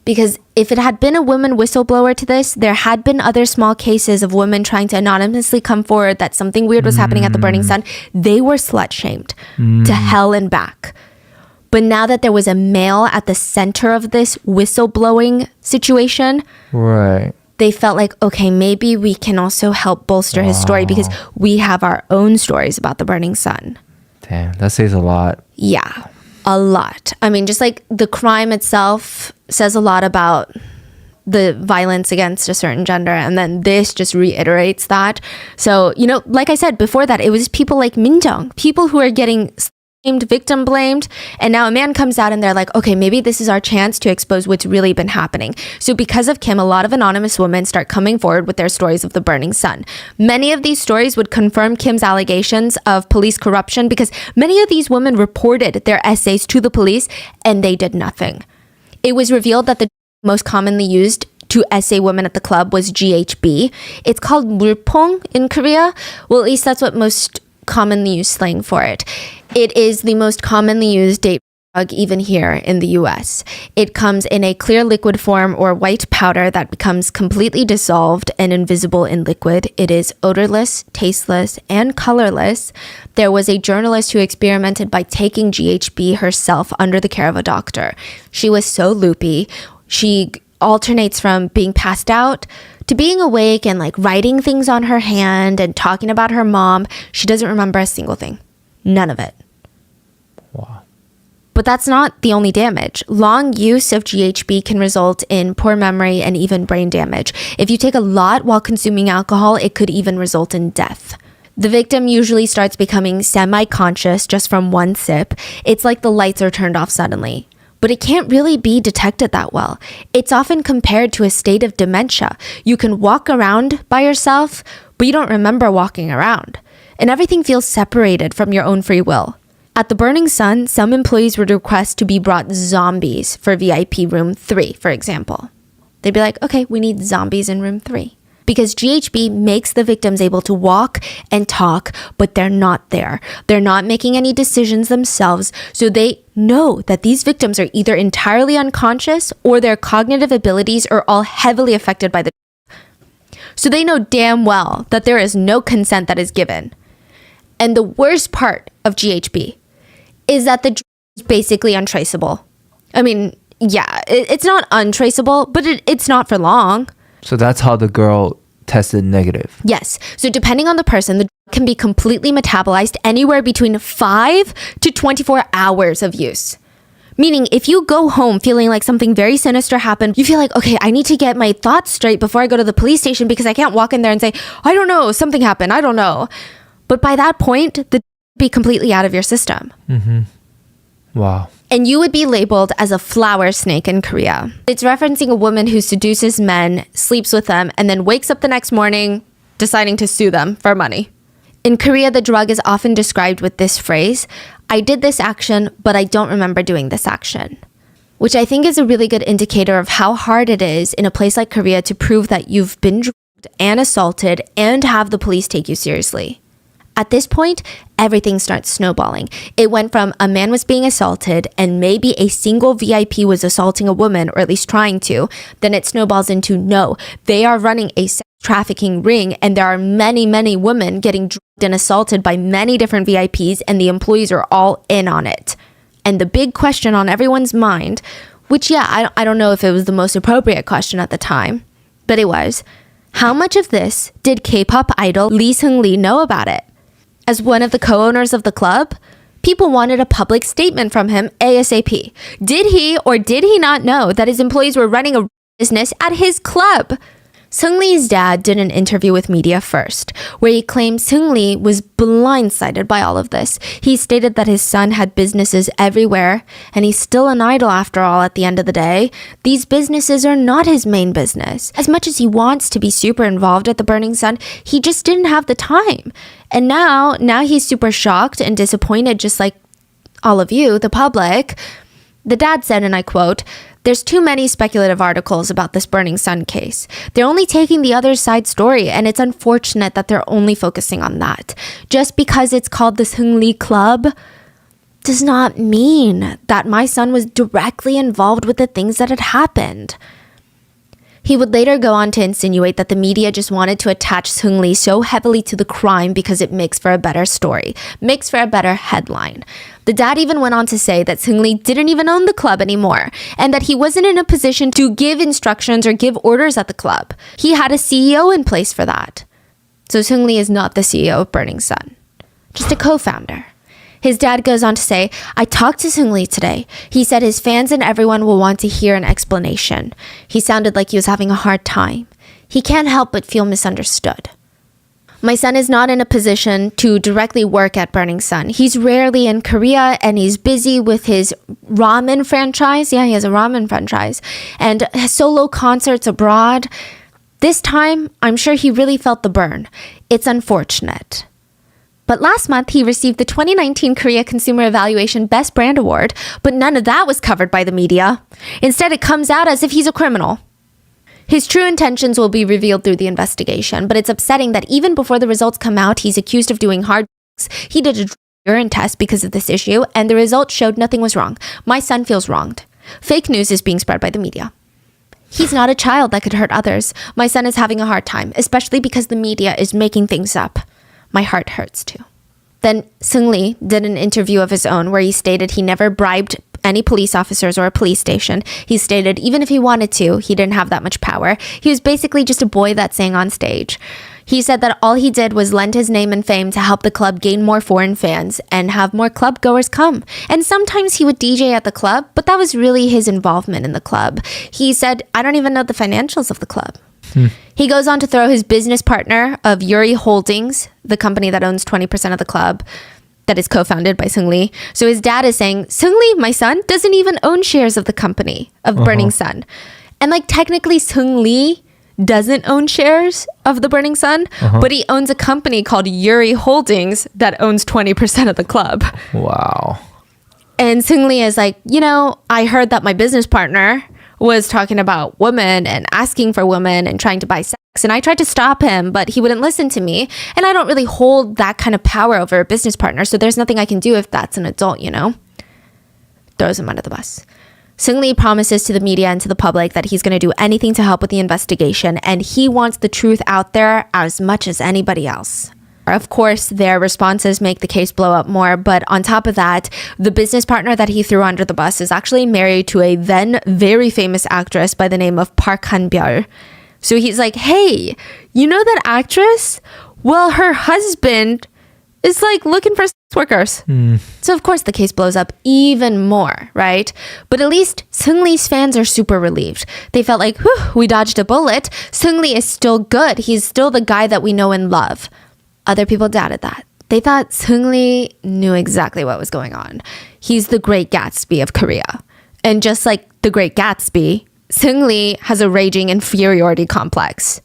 Because if it had been a woman whistleblower to this, there had been other small cases of women trying to anonymously come forward that something weird was happening at the Burning Sun. They were slut shamed to hell and back. But now that there was a male at the center of this whistleblowing situation, right, they felt like, okay, maybe we can also help bolster his story because we have our own stories about the Burning Sun. Damn, that says a lot. Yeah, a lot. I mean, just like the crime itself says a lot about the violence against a certain gender, and then this just reiterates that. So, you know, like I said before that, it was people like Minjung, people who are getting victim blamed, and now a man comes out and they're like, okay, maybe this is our chance to expose what's really been happening. So because of Kim, a lot of anonymous women start coming forward with their stories of the Burning Sun. Many of these stories would confirm Kim's allegations of police corruption because many of these women reported their essays to the police and they did nothing. It was revealed that the most commonly used to essay women at the club was GHB. It's called 물퐁 in Korea. Well, at least that's what most commonly used slang for it. It is the most commonly used date drug even here in the US. It comes in a clear liquid form or white powder that becomes completely dissolved and invisible in liquid. It is odorless, tasteless, and colorless. There was a journalist who experimented by taking GHB herself under the care of a doctor. She was so loopy. She alternates from being passed out To being awake and like writing things on her hand and talking about her mom, she doesn't remember a single thing. None of it. Wow. But that's not the only damage. Long use of GHB can result in poor memory and even brain damage. If you take a lot while consuming alcohol, it could even result in death. The victim usually starts becoming semi-conscious just from one sip. It's like the lights are turned off suddenly. But it can't really be detected that well. It's often compared to a state of dementia. You can walk around by yourself, but you don't remember walking around. And everything feels separated from your own free will. At the Burning Sun, some employees would request to be brought zombies for VIP room 3, for example. They'd be like, okay, we need zombies in room 3. Because GHB makes the victims able to walk and talk, but they're not there. They're not making any decisions themselves, so they know that these victims are either entirely unconscious or their cognitive abilities are all heavily affected by the. So they know damn well that there is no consent that is given. And the worst part of GHB is that the drug is basically untraceable. I mean, yeah, it's not untraceable, but it's not for long. So that's how the girl tested negative. Yes. So depending on the person, the drug can be completely metabolized anywhere between 5 to 24 hours of use. Meaning, if you go home feeling like something very sinister happened, you feel like, okay, I need to get my thoughts straight before I go to the police station because I can't walk in there and say, I don't know, something happened, I don't know. But by that point, the be completely out of your system. Mm-hmm. Wow. And you would be labeled as a flower snake in Korea. It's referencing a woman who seduces men, sleeps with them, and then wakes up the next morning deciding to sue them for money. In Korea, the drug is often described with this phrase, I did this action, but I don't remember doing this action. Which I think is a really good indicator of how hard it is in a place like Korea to prove that you've been drugged and assaulted and have the police take you seriously. At this point, everything starts snowballing. It went from a man was being assaulted and maybe a single VIP was assaulting a woman, or at least trying to. Then it snowballs into no, they are running a sex trafficking ring and there are many, many women getting drugged and assaulted by many different VIPs and the employees are all in on it. And the big question on everyone's mind, which I don't know if it was the most appropriate question at the time, but it was, how much of this did K-pop idol Lee Seung-lee know about it? As one of the co-owners of the club, people wanted a public statement from him ASAP. Did he or did he not know that his employees were running a business at his club? Seung-lee's dad did an interview with media first, where he claimed Seung-lee was blindsided by all of this. He stated that his son had businesses everywhere, and he's still an idol after all at the end of the day. These businesses are not his main business. As much as he wants to be super involved at the Burning Sun, he just didn't have the time. And now he's super shocked and disappointed, just like all of you, the public. The dad said, and I quote, "There's too many speculative articles about this Burning Sun case. They're only taking the other side story, and it's unfortunate that they're only focusing on that. Just because it's called the Seung-lee Club does not mean that my son was directly involved with the things that had happened." He would later go on to insinuate that the media just wanted to attach Seung-lee so heavily to the crime because it makes for a better story, makes for a better headline. The dad even went on to say that Seung-lee didn't even own the club anymore, and that he wasn't in a position to give instructions or give orders at the club. He had a CEO in place for that. So Seung-lee is not the CEO of Burning Sun, just a co-founder. His dad goes on to say, "I talked to Seung-lee today. He said his fans and everyone will want to hear an explanation. He sounded like he was having a hard time. He can't help but feel misunderstood. My son is not in a position to directly work at Burning Sun. He's rarely in Korea and he's busy with his ramen franchise." Yeah, he has a ramen franchise. "And solo concerts abroad. This time, I'm sure he really felt the burn. It's unfortunate." But last month, he received the 2019 Korea Consumer Evaluation Best Brand Award, but none of that was covered by the media. Instead, it comes out as if he's a criminal. His true intentions will be revealed through the investigation, but it's upsetting that even before the results come out, he's accused of doing hard drugs. He did a urine test because of this issue, and the results showed nothing was wrong. My son feels wronged. Fake news is being spread by the media. He's not a child that could hurt others. My son is having a hard time, especially because the media is making things up. My heart hurts too. Then Seung-lee did an interview of his own where he stated he never bribed any police officers or a police station. He stated even if he wanted to, he didn't have that much power. He was basically just a boy that sang on stage. He said that all he did was lend his name and fame to help the club gain more foreign fans and have more club goers come. And sometimes he would DJ at the club, but that was really his involvement in the club. He said, I don't even know the financials of the club. He goes on to throw his business partner of Yuri Holdings, the company that owns 20% of the club, that is co-founded by Seung-lee. So his dad is saying, Seung-lee, my son, doesn't even own shares of the company of Burning Sun. And like technically Seung-lee doesn't own shares of the Burning Sun, but he owns a company called Yuri Holdings that owns 20% of the club. Wow. And Seung-lee is like, you know, I heard that my business partner was talking about women and asking for women and trying to buy sex. And I tried to stop him, but he wouldn't listen to me. And I don't really hold that kind of power over a business partner. So there's nothing I can do if that's an adult, you know? Throws him under the bus. Seung-lee promises to the media and to the public that he's going to do anything to help with the investigation, and he wants the truth out there as much as anybody else. Of course, their responses make the case blow up more, but on top of that, the business partner that he threw under the bus is actually married to a then very famous actress by the name of Park Han-byul. So he's like, hey, you know that actress? Well, her husband is like looking for sex workers. So of course the case blows up even more, right? But at least Seung-lee's fans are super relieved. They felt like, whew, we dodged a bullet. Seung-lee is still good. He's still the guy that we know and love. Other people doubted that. They thought Seung-lee knew exactly what was going on. He's the Great Gatsby of Korea. And just like the Great Gatsby, Seung-lee has a raging inferiority complex.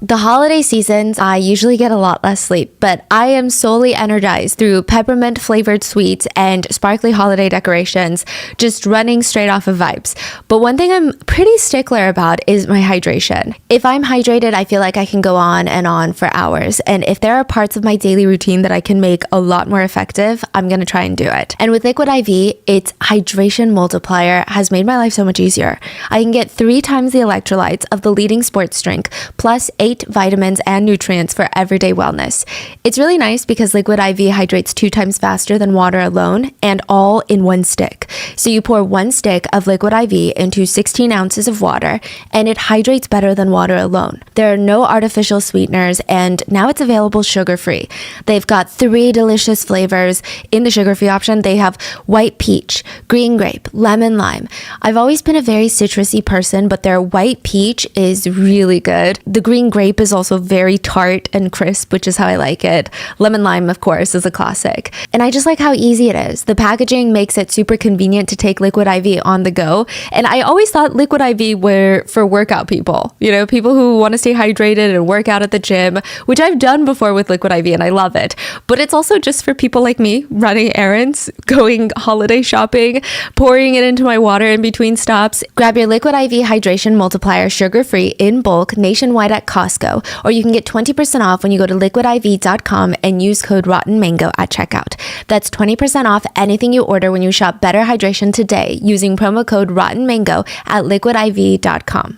The holiday seasons, I usually get a lot less sleep, but I am solely energized through peppermint flavored sweets and sparkly holiday decorations, just running straight off of vibes. But one thing I'm pretty stickler about is my hydration. If I'm hydrated, I feel like I can go on and on for hours. And if there are parts of my daily routine that I can make a lot more effective, I'm going to try and do it. And with Liquid IV, its hydration multiplier has made my life so much easier. I can get 3 times the electrolytes of the leading sports drink, plus 8 vitamins and nutrients for everyday wellness. It's really nice because Liquid IV hydrates 2 times faster than water alone and all in one stick. So you pour 1 stick of Liquid IV into 16 ounces of water and it hydrates better than water alone. There are no artificial sweeteners and now it's available sugar-free. They've got 3 delicious flavors. In the sugar-free option, they have white peach, green grape, lemon lime. I've always been a very citrusy person, but their white peach is really good. The green grape is also very tart and crisp, which is how I like it. Lemon lime, of course, is a classic. And I just like how easy it is. The packaging makes it super convenient to take Liquid IV on the go. And I always thought Liquid IV were for workout people, you know, people who want to stay hydrated and work out at the gym, which I've done before with Liquid IV and I love it. But it's also just for people like me running errands, going holiday shopping, pouring it into my water in between stops. Grab your Liquid IV hydration multiplier sugar-free in bulk nationwide at Costco, or you can get 20% off when you go to liquidiv.com and use code RottenMango at checkout. That's 20% off anything you order when you shop Better Hydration today using promo code RottenMango at liquidiv.com.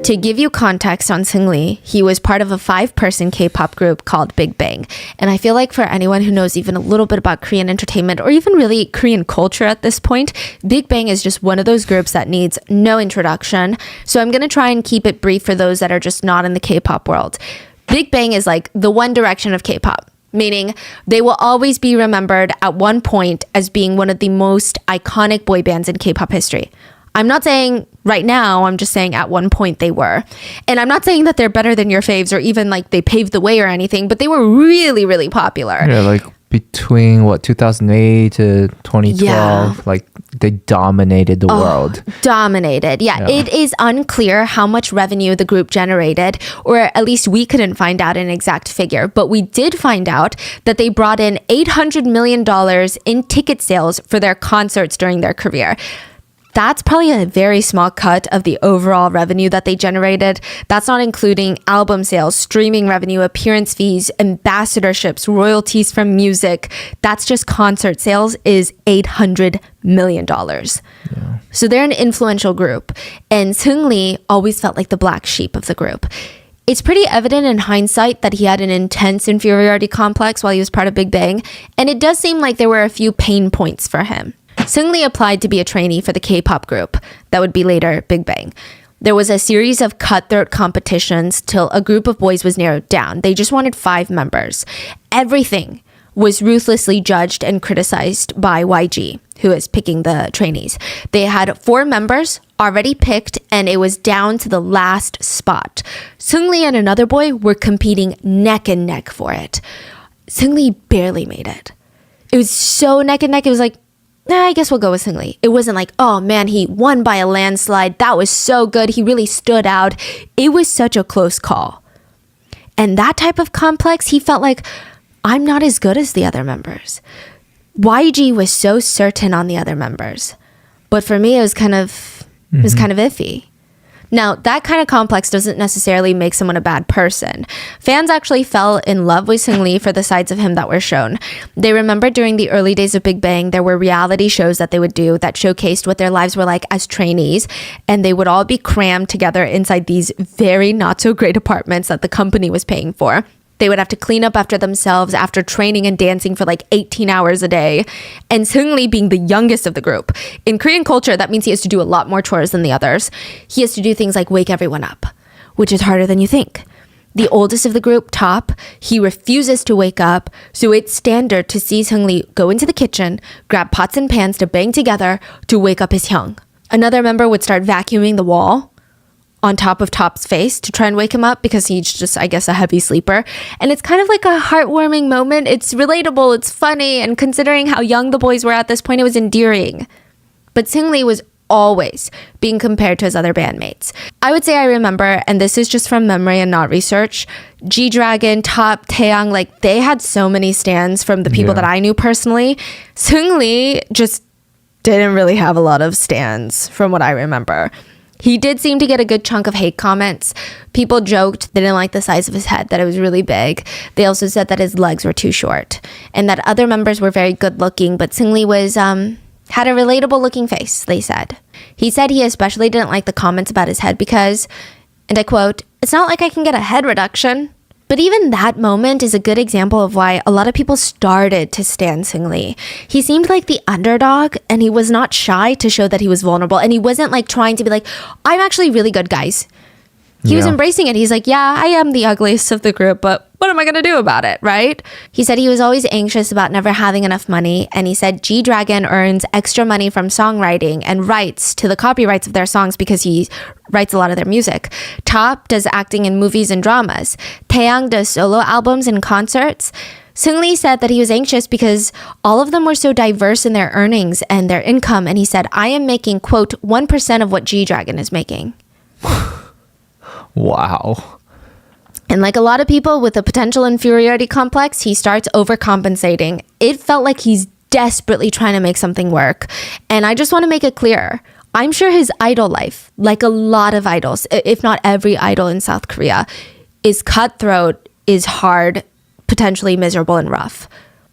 To give you context on Seung-lee, he was part of a 5-person K-pop group called Big Bang. And I feel like for anyone who knows even a little bit about Korean entertainment or even really Korean culture at this point, Big Bang is just one of those groups that needs no introduction. So I'm going to try and keep it brief for those that are just not in the K-pop world. Big Bang is like the One Direction of K-pop, meaning they will always be remembered at one point as being one of the most iconic boy bands in K-pop history. I'm not saying right now, I'm just saying at one point they were. And I'm not saying that they're better than your faves or even like they paved the way or anything, but they were really, really popular. Yeah, like between 2008 to 2012, like they dominated the world. Dominated. Yeah. It is unclear how much revenue the group generated, or at least we couldn't find out an exact figure, but we did find out that they brought in $800 million in ticket sales for their concerts during their career. That's probably a very small cut of the overall revenue that they generated. That's not including album sales, streaming revenue, appearance fees, ambassadorships, royalties from music. That's just concert sales is $800 million. Yeah. So they're an influential group. And Seung-lee always felt like the black sheep of the group. It's pretty evident in hindsight that he had an intense inferiority complex while he was part of Big Bang, and it does seem like there were a few pain points for him. Seungri applied to be a trainee for the K-pop group that would be later Big Bang. There was a series of cutthroat competitions till a group of boys was narrowed down. They just wanted 5 members. Everything was ruthlessly judged and criticized by YG, who is picking the trainees. They had 4 members already picked, and it was down to the last spot. Seungri and another boy were competing neck and neck for it. Seungri barely made it. It was so neck and neck. It was like, I guess we'll go with Seungri. It wasn't like, oh man, he won by a landslide. That was so good. He really stood out. It was such a close call. And that type of complex, he felt like, I'm not as good as the other members. YG was so certain on the other members. But for me, it was kind of iffy. Now, that kind of complex doesn't necessarily make someone a bad person. Fans actually fell in love with Seungri for the sides of him that were shown. They remember during the early days of Big Bang, there were reality shows that they would do that showcased what their lives were like as trainees, and they would all be crammed together inside these very not so great apartments that the company was paying for. They would have to clean up after themselves after training and dancing for like 18 hours a day. And Seungri being the youngest of the group. In Korean culture, that means he has to do a lot more chores than the others. He has to do things like wake everyone up, which is harder than you think. The oldest of the group, Top, he refuses to wake up, so it's standard to see Seungri go into the kitchen, grab pots and pans to bang together to wake up his hyung. Another member would start vacuuming the wall on top of Top's face to try and wake him up because he's just, I guess, a heavy sleeper. And it's kind of like a heartwarming moment. It's relatable, it's funny, and considering how young the boys were at this point, it was endearing. But Seungri was always being compared to his other bandmates. I would say I remember, and this is just from memory and not research, G-Dragon, Top, Taeyang, like they had so many stans from the people that I knew personally. Seungri just didn't really have a lot of stans from what I remember. He did seem to get a good chunk of hate comments. People joked they didn't like the size of his head, that it was really big. They also said that his legs were too short and that other members were very good looking, but Seungri was had a relatable looking face, they said. He said he especially didn't like the comments about his head because, and I quote, "It's not like I can get a head reduction." But even that moment is a good example of why a lot of people started to stan Seungri. He seemed like the underdog, and he was not shy to show that he was vulnerable. And he wasn't like trying to be like, I'm actually really good, guys. He was embracing it. He's like, yeah, I am the ugliest of the group, but what am I going to do about it, right? He said he was always anxious about never having enough money. And he said G-Dragon earns extra money from songwriting and rights to the copyrights of their songs because he writes a lot of their music. Top does acting in movies and dramas. Taeyang does solo albums and concerts. Seungri said that he was anxious because all of them were so diverse in their earnings and their income. And he said, I am making, quote, 1% of what G-Dragon is making. Wow. And like a lot of people with a potential inferiority complex, he starts overcompensating. It felt like he's desperately trying to make something work. And I just want to make it clear, I'm sure his idol life, like a lot of idols, if not every idol in South Korea, is cutthroat, is hard, potentially miserable and rough.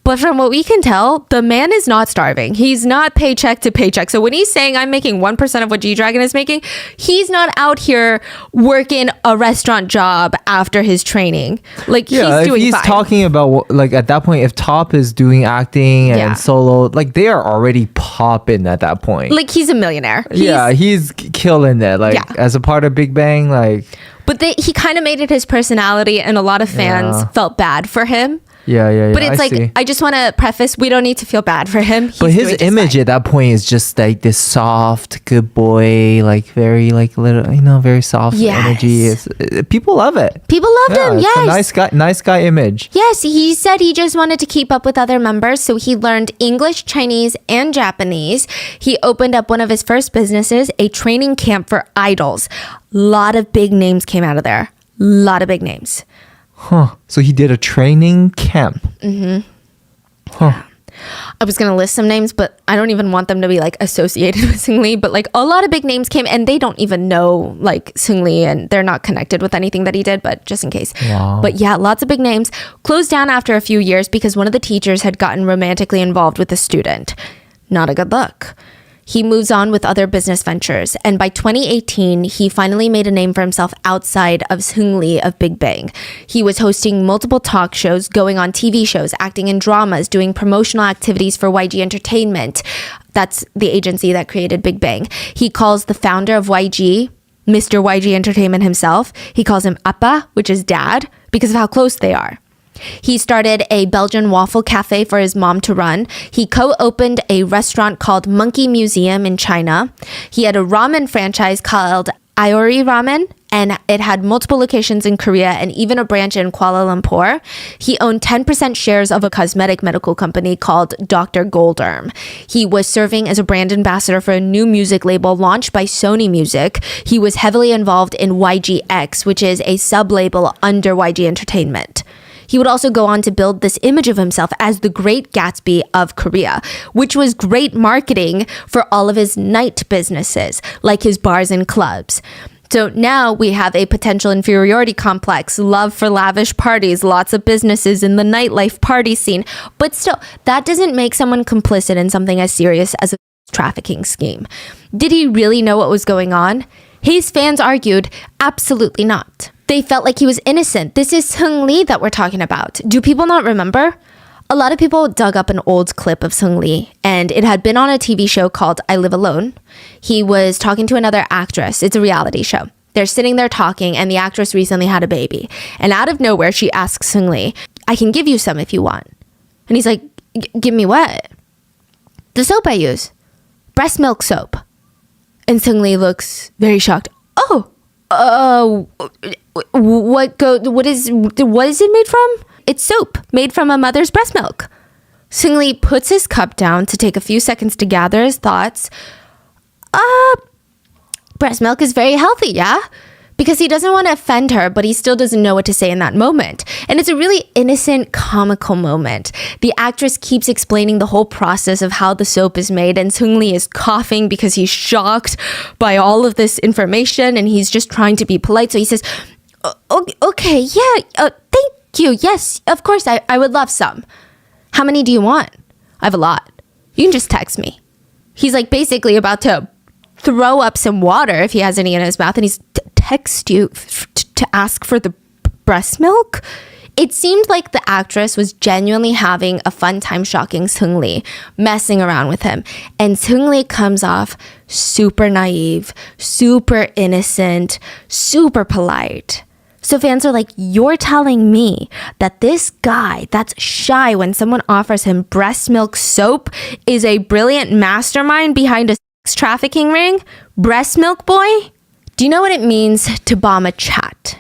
But from what we can tell, the man is not starving. He's not paycheck to paycheck. So when he's saying I'm making 1% of what G-Dragon is making, he's not out here working a restaurant job after his training. Like he's doing he's fine. Talking about like at that point, if Top is doing acting and solo, like they are already popping at that point. Like he's a millionaire. He's killing it. Like as a part of Big Bang, like. But he kind of made it his personality, and a lot of fans felt bad for him. Yeah. But it's I just want to preface, we don't need to feel bad for him. But his image at that point is just like this soft, good boy, like very like little, very soft energy. People love it. People loved him, yes. It's a nice guy image. Yes, he said he just wanted to keep up with other members, so he learned English, Chinese, and Japanese. He opened up one of his first businesses, a training camp for idols. A lot of big names came out of there. A lot of big names. Huh. So he did a training camp. Mm-hmm. Huh. I was going to list some names, but I don't even want them to be like associated with Seungri. But like a lot of big names came, and they don't even know like Seungri, and they're not connected with anything that he did, but just in case. Wow. But yeah, lots of big names. Closed down after a few years because one of the teachers had gotten romantically involved with a student. Not a good look. he moves on with other business ventures. And by 2018, he finally made a name for himself outside of Seung Lee of Big Bang. He was hosting multiple talk shows, going on TV shows, acting in dramas, doing promotional activities for YG Entertainment. That's the agency that created Big Bang. He calls the founder of YG, Mr. YG Entertainment himself. He calls him Appa, which is dad, because of how close they are. He started a Belgian waffle cafe for his mom to run. He co-opened a restaurant called Monkey Museum in China. He had a ramen franchise called Iori Ramen, and it had multiple locations in Korea and even a branch in Kuala Lumpur. He owned 10% shares of a cosmetic medical company called Dr. Golderm. He was serving as a brand ambassador for a new music label launched by Sony Music. He was heavily involved in YGX, which is a sub-label under YG Entertainment. He would also go on to build this image of himself as the Great Gatsby of Korea, which was great marketing for all of his night businesses, like his bars and clubs. So now we have a potential inferiority complex, love for lavish parties, lots of businesses in the nightlife party scene. But still, that doesn't make someone complicit in something as serious as a trafficking scheme. Did he really know what was going on? His fans argued, absolutely not. They felt like he was innocent. This is Seung Lee that we're talking about. Do people not remember? A lot of people dug up an old clip of Seung Lee, and it had been on a TV show called I Live Alone. He was talking to another actress. It's a reality show. They're sitting there talking, and the actress recently had a baby. And out of nowhere, she asks Seung Lee, I can give you some if you want. And he's like, give me what? The soap I use. Breast milk soap. And Seung Lee looks very shocked. What is it made from? It's soap made from a mother's breast milk. Seung Lee puts his cup down to take a few seconds to gather his thoughts. Breast milk is very healthy, yeah? Because he doesn't want to offend her, but he still doesn't know what to say in that moment. And it's a really innocent, comical moment. The actress keeps explaining the whole process of how the soap is made, and Seung Lee is coughing because he's shocked by all of this information, and he's just trying to be polite. So he says, okay, yeah, thank you. Yes, of course, I would love some. How many do you want? I have a lot. You can just text me. He's like basically about to throw up some water if he has any in his mouth, and he's text you to ask for the breast milk. It seemed like the actress was genuinely having a fun time shocking Seung Lee, messing around with him. And Seung Lee comes off super naive, super innocent, super polite. So fans are like, you're telling me that this guy that's shy when someone offers him breast milk soap is a brilliant mastermind behind a sex trafficking ring? Breast milk boy? Do you know what it means to bomb a chat?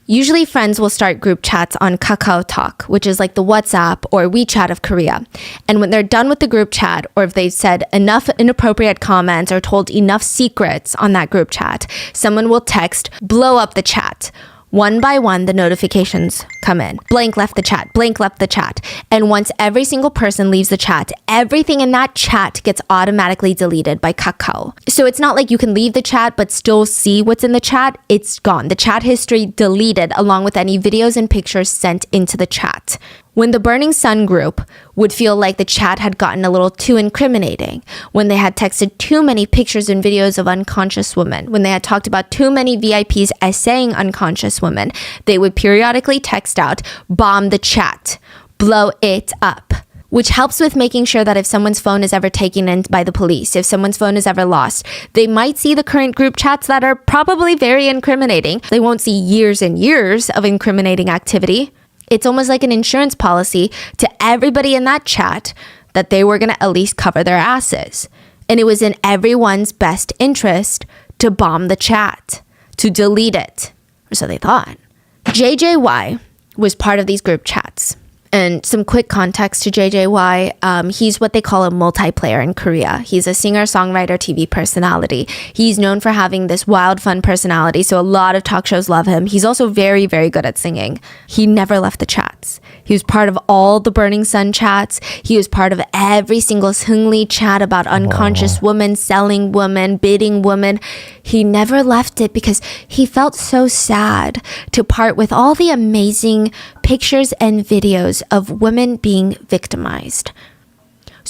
Usually friends will start group chats on Kakao Talk, which is like the WhatsApp or WeChat of Korea. And when they're done with the group chat, or if they've said enough inappropriate comments or told enough secrets on that group chat, someone will text, blow up the chat. One by one, the notifications come in. Blank left the chat, blank left the chat. And once every single person leaves the chat, everything in that chat gets automatically deleted by Kakao. So it's not like you can leave the chat but still see what's in the chat. It's gone. The chat history deleted along with any videos and pictures sent into the chat. When the Burning Sun group would feel like the chat had gotten a little too incriminating, when they had texted too many pictures and videos of unconscious women, when they had talked about too many VIPs essaying unconscious women, they would periodically text out, bomb the chat, blow it up, which helps with making sure that if someone's phone is ever taken in by the police, if someone's phone is ever lost, they might see the current group chats that are probably very incriminating. They won't see years and years of incriminating activity. It's almost like an insurance policy to everybody in that chat that they were going to at least cover their asses. And it was in everyone's best interest to bomb the chat, to delete it. Or so they thought. JJY was part of these group chats. And some quick context to JJY, he's what they call a multiplayer in Korea. He's a singer, songwriter, TV personality. He's known for having this wild, fun personality, so a lot of talk shows love him. He's also very, very good at singing. He never left the chats. He was part of all the Burning Sun chats. He was part of every single Seung Lee chat about unconscious women, selling women, bidding women. He never left it because he felt so sad to part with all the amazing pictures and videos of women being victimized.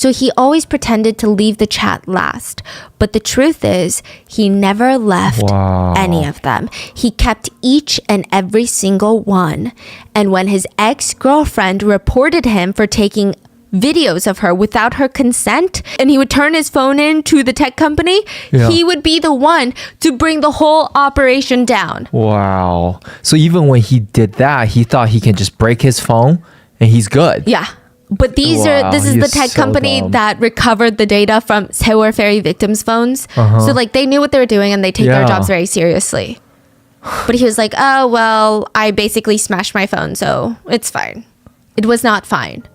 So he always pretended to leave the chat last. But the truth is, he never left any of them. He kept each and every single one. And when his ex-girlfriend reported him for taking videos of her without her consent, and he would turn his phone in to the tech company, he would be the one to bring the whole operation down. Wow. So even when he did that, he thought he can just break his phone and he's good. Yeah. But this is the tech company that recovered the data from Sewol Ferry victims' phones. So like they knew what they were doing and they take their jobs very seriously. But he was like, oh, well, I basically smashed my phone, so it's fine. It was not fine.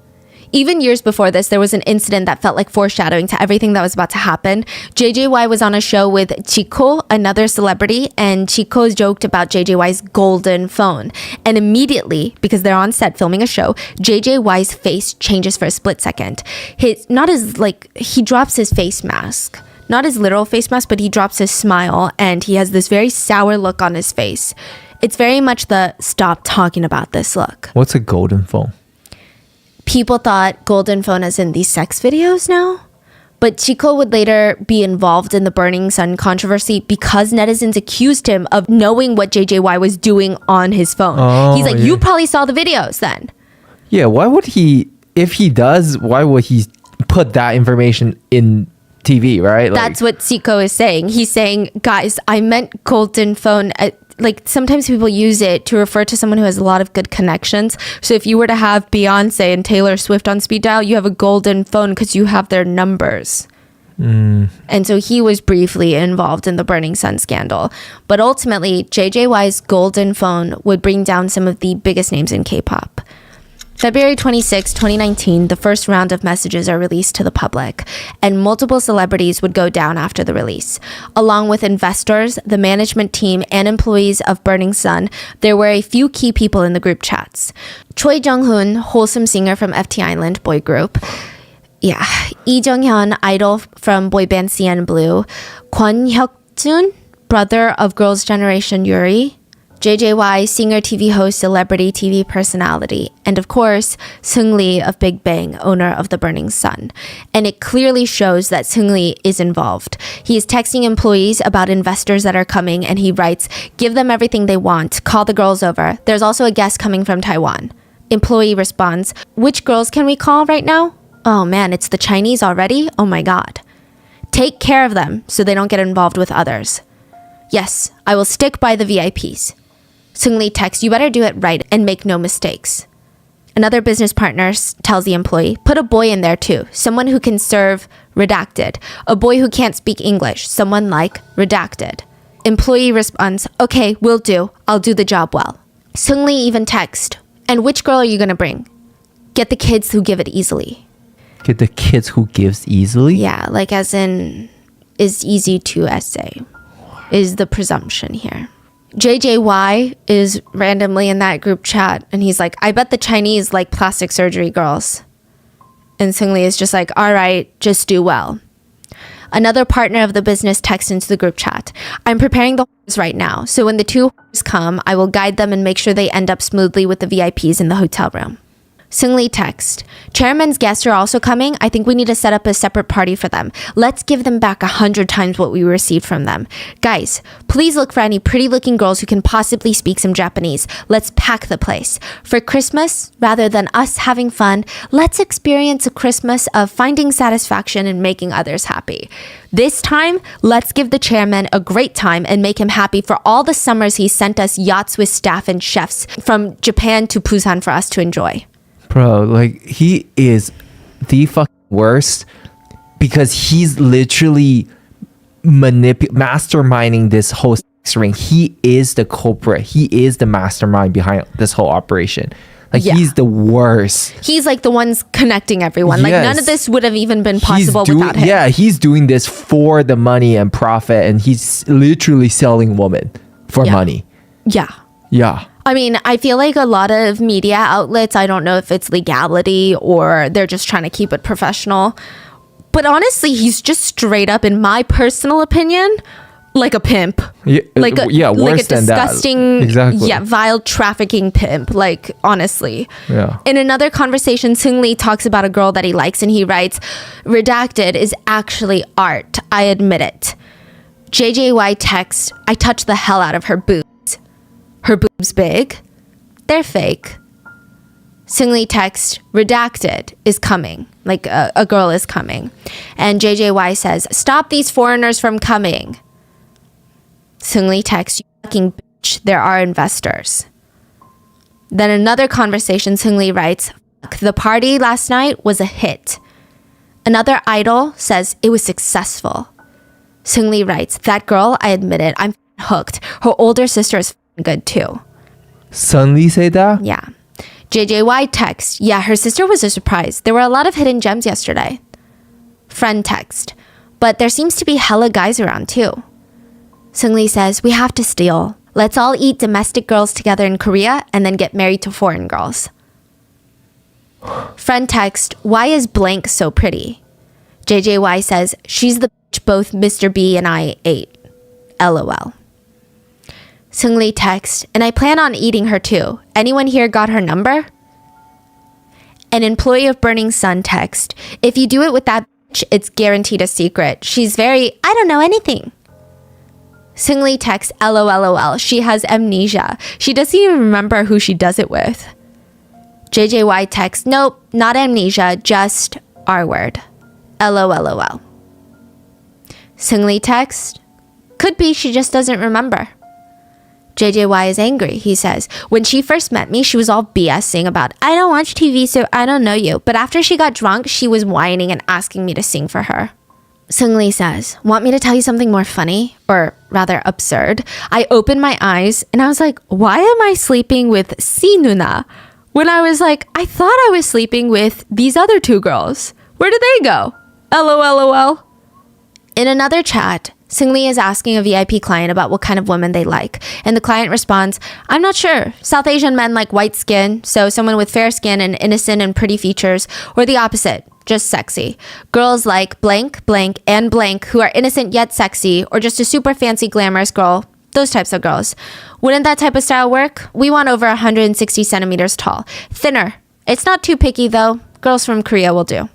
Even years before this, there was an incident that felt like foreshadowing to everything that was about to happen. JJY was on a show with Chico, another celebrity, and Chico joked about JJY's golden phone. And immediately, because they're on set filming a show, JJY's face changes for a split second. He drops his face mask. Not his literal face mask, but he drops his smile, and he has this very sour look on his face. It's very much the stop talking about this look. What's a golden phone? People thought golden phone as in these sex videos now. But Chico would later be involved in the Burning Sun controversy because netizens accused him of knowing what JJY was doing on his phone. He's like, you probably saw the videos then. Yeah, why would he, if he does, why would he put that information in TV, right? That's what Chico is saying. He's saying, guys, I meant golden phone. Sometimes people use it to refer to someone who has a lot of good connections. So if you were to have Beyonce and Taylor Swift on speed dial, you have a golden phone because you have their numbers. And so he was briefly involved in the Burning Sun scandal. But ultimately, JJY's golden phone would bring down some of the biggest names in K-pop. February 26, 2019, the first round of messages are released to the public, and multiple celebrities would go down after the release. Along with investors, the management team, and employees of Burning Sun, there were a few key people in the group chats. Choi Jung-hoon, wholesome singer from FT Island boy group. Yeah. Lee Jung-hyun, idol from boy band CN Blue. Kwon Hyuk-jun, brother of Girls' Generation Yuri. JJY, singer, TV host, celebrity TV personality, and of course, Seung-lee of Big Bang, owner of the Burning Sun. And it clearly shows that Seung-lee is involved. He is texting employees about investors that are coming, and he writes, give them everything they want, call the girls over. There's also a guest coming from Taiwan. Employee responds, which girls can we call right now? Oh man, it's the Chinese already? Oh my god. Take care of them so they don't get involved with others. Yes, I will stick by the VIPs. Seung-lee texts, you better do it right and make no mistakes. Another business partner tells the employee, put a boy in there too, someone who can serve redacted. A boy who can't speak English, someone like redacted. Employee responds, okay, will do. I'll do the job well. Seung-lee even texts, and which girl are you going to bring? Get the kids who give it easily. Get the kids who gives easily? Yeah, like as in, is easy to essay, is the presumption here. JJY is randomly in that group chat, and he's like, I bet the Chinese like plastic surgery girls. And Seung-lee is just like, all right, just do well. Another partner of the business texts into the group chat, I'm preparing the right now, so when the two come, I will guide them and make sure they end up smoothly with the VIPs in the hotel room. Seung-lee text, chairman's guests are also coming. I think we need to set up a separate party for them. Let's give them back 100 times what we received from them. Guys, please look for any pretty looking girls who can possibly speak some Japanese. Let's pack the place. For Christmas, rather than us having fun, let's experience a Christmas of finding satisfaction and making others happy. This time, let's give the chairman a great time and make him happy for all the summers he sent us yachts with staff and chefs from Japan to Busan for us to enjoy. Bro, like, he is the fucking worst because he's literally masterminding this whole sex ring. He is the culprit. He is the mastermind behind this whole operation. Like, he's the worst. He's like the ones connecting everyone. Like, none of this would have even been possible without him. Yeah, he's doing this for the money and profit, and he's literally selling women for money. Yeah. Yeah. I mean, I feel like a lot of media outlets, I don't know if it's legality or they're just trying to keep it professional. But honestly, he's just straight up, in my personal opinion, like a pimp. Yeah, worse like a than disgusting, that. Exactly. vile trafficking pimp. Like, honestly. Yeah. In another conversation, Seung-Lee talks about a girl that he likes, and he writes, "Redacted is actually art. I admit it." JJY texts, "I touched the hell out of her boobs." Her boobs big? They're fake. Seung-Lee texts, "Redacted is coming." Like a girl is coming. And JJY says, "Stop these foreigners from coming." Seung-Lee texts, "You fucking bitch, there are investors." Then another conversation, Seung-Lee writes, "The party last night was a hit." Another idol says it was successful. Seung-Lee writes, "That girl, I admit it, I'm hooked. Her older sister is good too." Sunli say that? Yeah. JJY text, "Yeah, her sister was a surprise. There were a lot of hidden gems yesterday." Friend text, "But there seems to be hella guys around too." Seung-Lee says, "We have to steal. Let's all eat domestic girls together in Korea and then get married to foreign girls." Friend text, "Why is blank so pretty?" JJY says, "She's the bitch both Mr. B and I ate. LOL." Seung-Lee text, "And I plan on eating her too. Anyone here got her number?" An employee of Burning Sun text, "If you do it with that bitch, it's guaranteed a secret. She's very, I don't know anything." Seung-Lee texts, "LOLOL, she has amnesia. She doesn't even remember who she does it with." JJY texts, "Nope, not amnesia, just R word. LOLOL." Seung-Lee texts, "Could be she just doesn't remember." JJY is angry. He says, "When she first met me, she was all BSing about, I don't watch TV, so I don't know you. But after she got drunk, she was whining and asking me to sing for her." Seung-Lee says, "Want me to tell you something more funny? Or rather absurd? I opened my eyes and I was like, why am I sleeping with Si Nuna? When I was like, I thought I was sleeping with these other two girls. Where did they go? LOLOL." In another chat, Seung-Lee is asking a VIP client about what kind of women they like. And the client responds, "I'm not sure. South Asian men like white skin, so someone with fair skin and innocent and pretty features, or the opposite, just sexy. Girls like blank, blank, and blank who are innocent yet sexy, or just a super fancy glamorous girl. Those types of girls. Wouldn't that type of style work? We want over 160 centimeters tall. Thinner. It's not too picky though. Girls from Korea will do."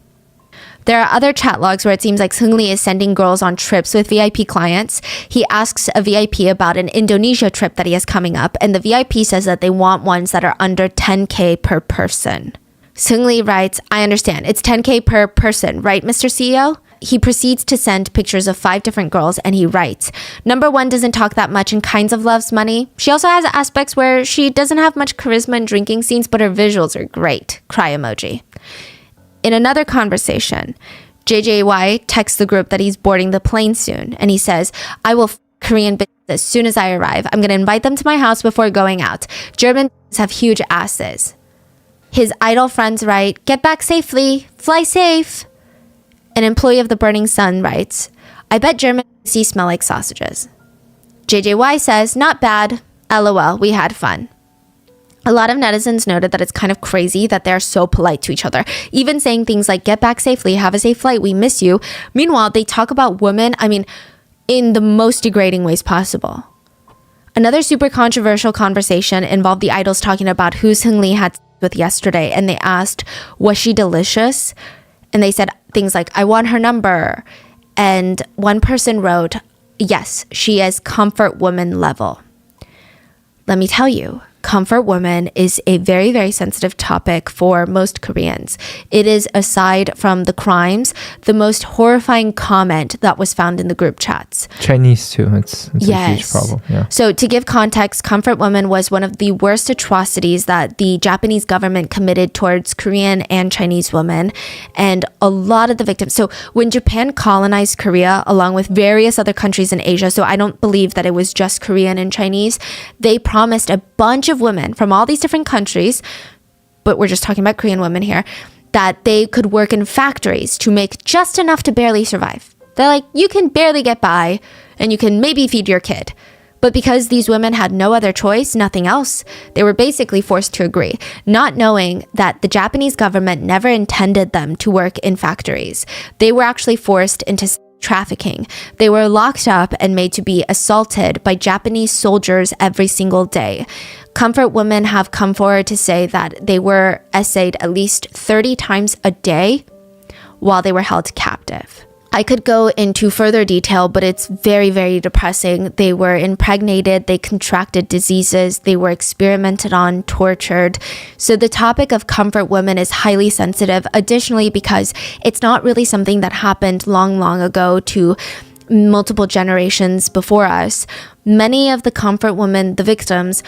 There are other chat logs where it seems like Seung-Lee is sending girls on trips with VIP clients. He asks a VIP about an Indonesia trip that he has coming up, and the VIP says that they want ones that are under 10K per person. Seung-Lee writes, "I understand. It's 10K per person, right, Mr. CEO?" He proceeds to send pictures of 5 different girls, and he writes, "Number 1 doesn't talk that much and kinds of loves money. She also has aspects where she doesn't have much charisma in drinking scenes, but her visuals are great. Cry emoji." In another conversation, JJY texts the group that he's boarding the plane soon, and he says, "I will Korean bitches as soon as I arrive. I'm going to invite them to my house before going out. German bitches have huge asses." His idol friends write, "Get back safely. Fly safe." An employee of the Burning Sun writes, "I bet German pussy smell like sausages." JJY says, "Not bad. LOL, we had fun." A lot of netizens noted that it's kind of crazy that they're so polite to each other, even saying things like, "Get back safely, have a safe flight, we miss you." Meanwhile, they talk about women, in the most degrading ways possible. Another super controversial conversation involved the idols talking about who Seung-Lee had sex with yesterday, and they asked, "Was she delicious?" And they said things like, "I want her number." And one person wrote, "Yes, she is comfort woman level." Let me tell you, comfort woman is a very, very sensitive topic for most Koreans. It is, aside from the crimes, the most horrifying comment that was found in the group chats. Chinese too. It's a huge problem. Yeah. So to give context, comfort woman was one of the worst atrocities that the Japanese government committed towards Korean and Chinese women. And a lot of the victims. So when Japan colonized Korea, along with various other countries in Asia, so I don't believe that it was just Korean and Chinese, they promised a bunch of women from all these different countries, but we're just talking about Korean women here, that they could work in factories to make just enough to barely survive. They're like, you can barely get by and you can maybe feed your kid. But because these women had no other choice, nothing else, they were basically forced to agree, not knowing that the Japanese government never intended them to work in factories. They were actually forced into trafficking. They were locked up and made to be assaulted by Japanese soldiers every single day. Comfort women have come forward to say that they were essayed at least 30 times a day while they were held captive. I could go into further detail, but it's very, very depressing. They were impregnated, they contracted diseases, they were experimented on, tortured. So the topic of comfort women is highly sensitive, additionally because it's not really something that happened long, long ago to multiple generations before us. Many of the comfort women, the victims,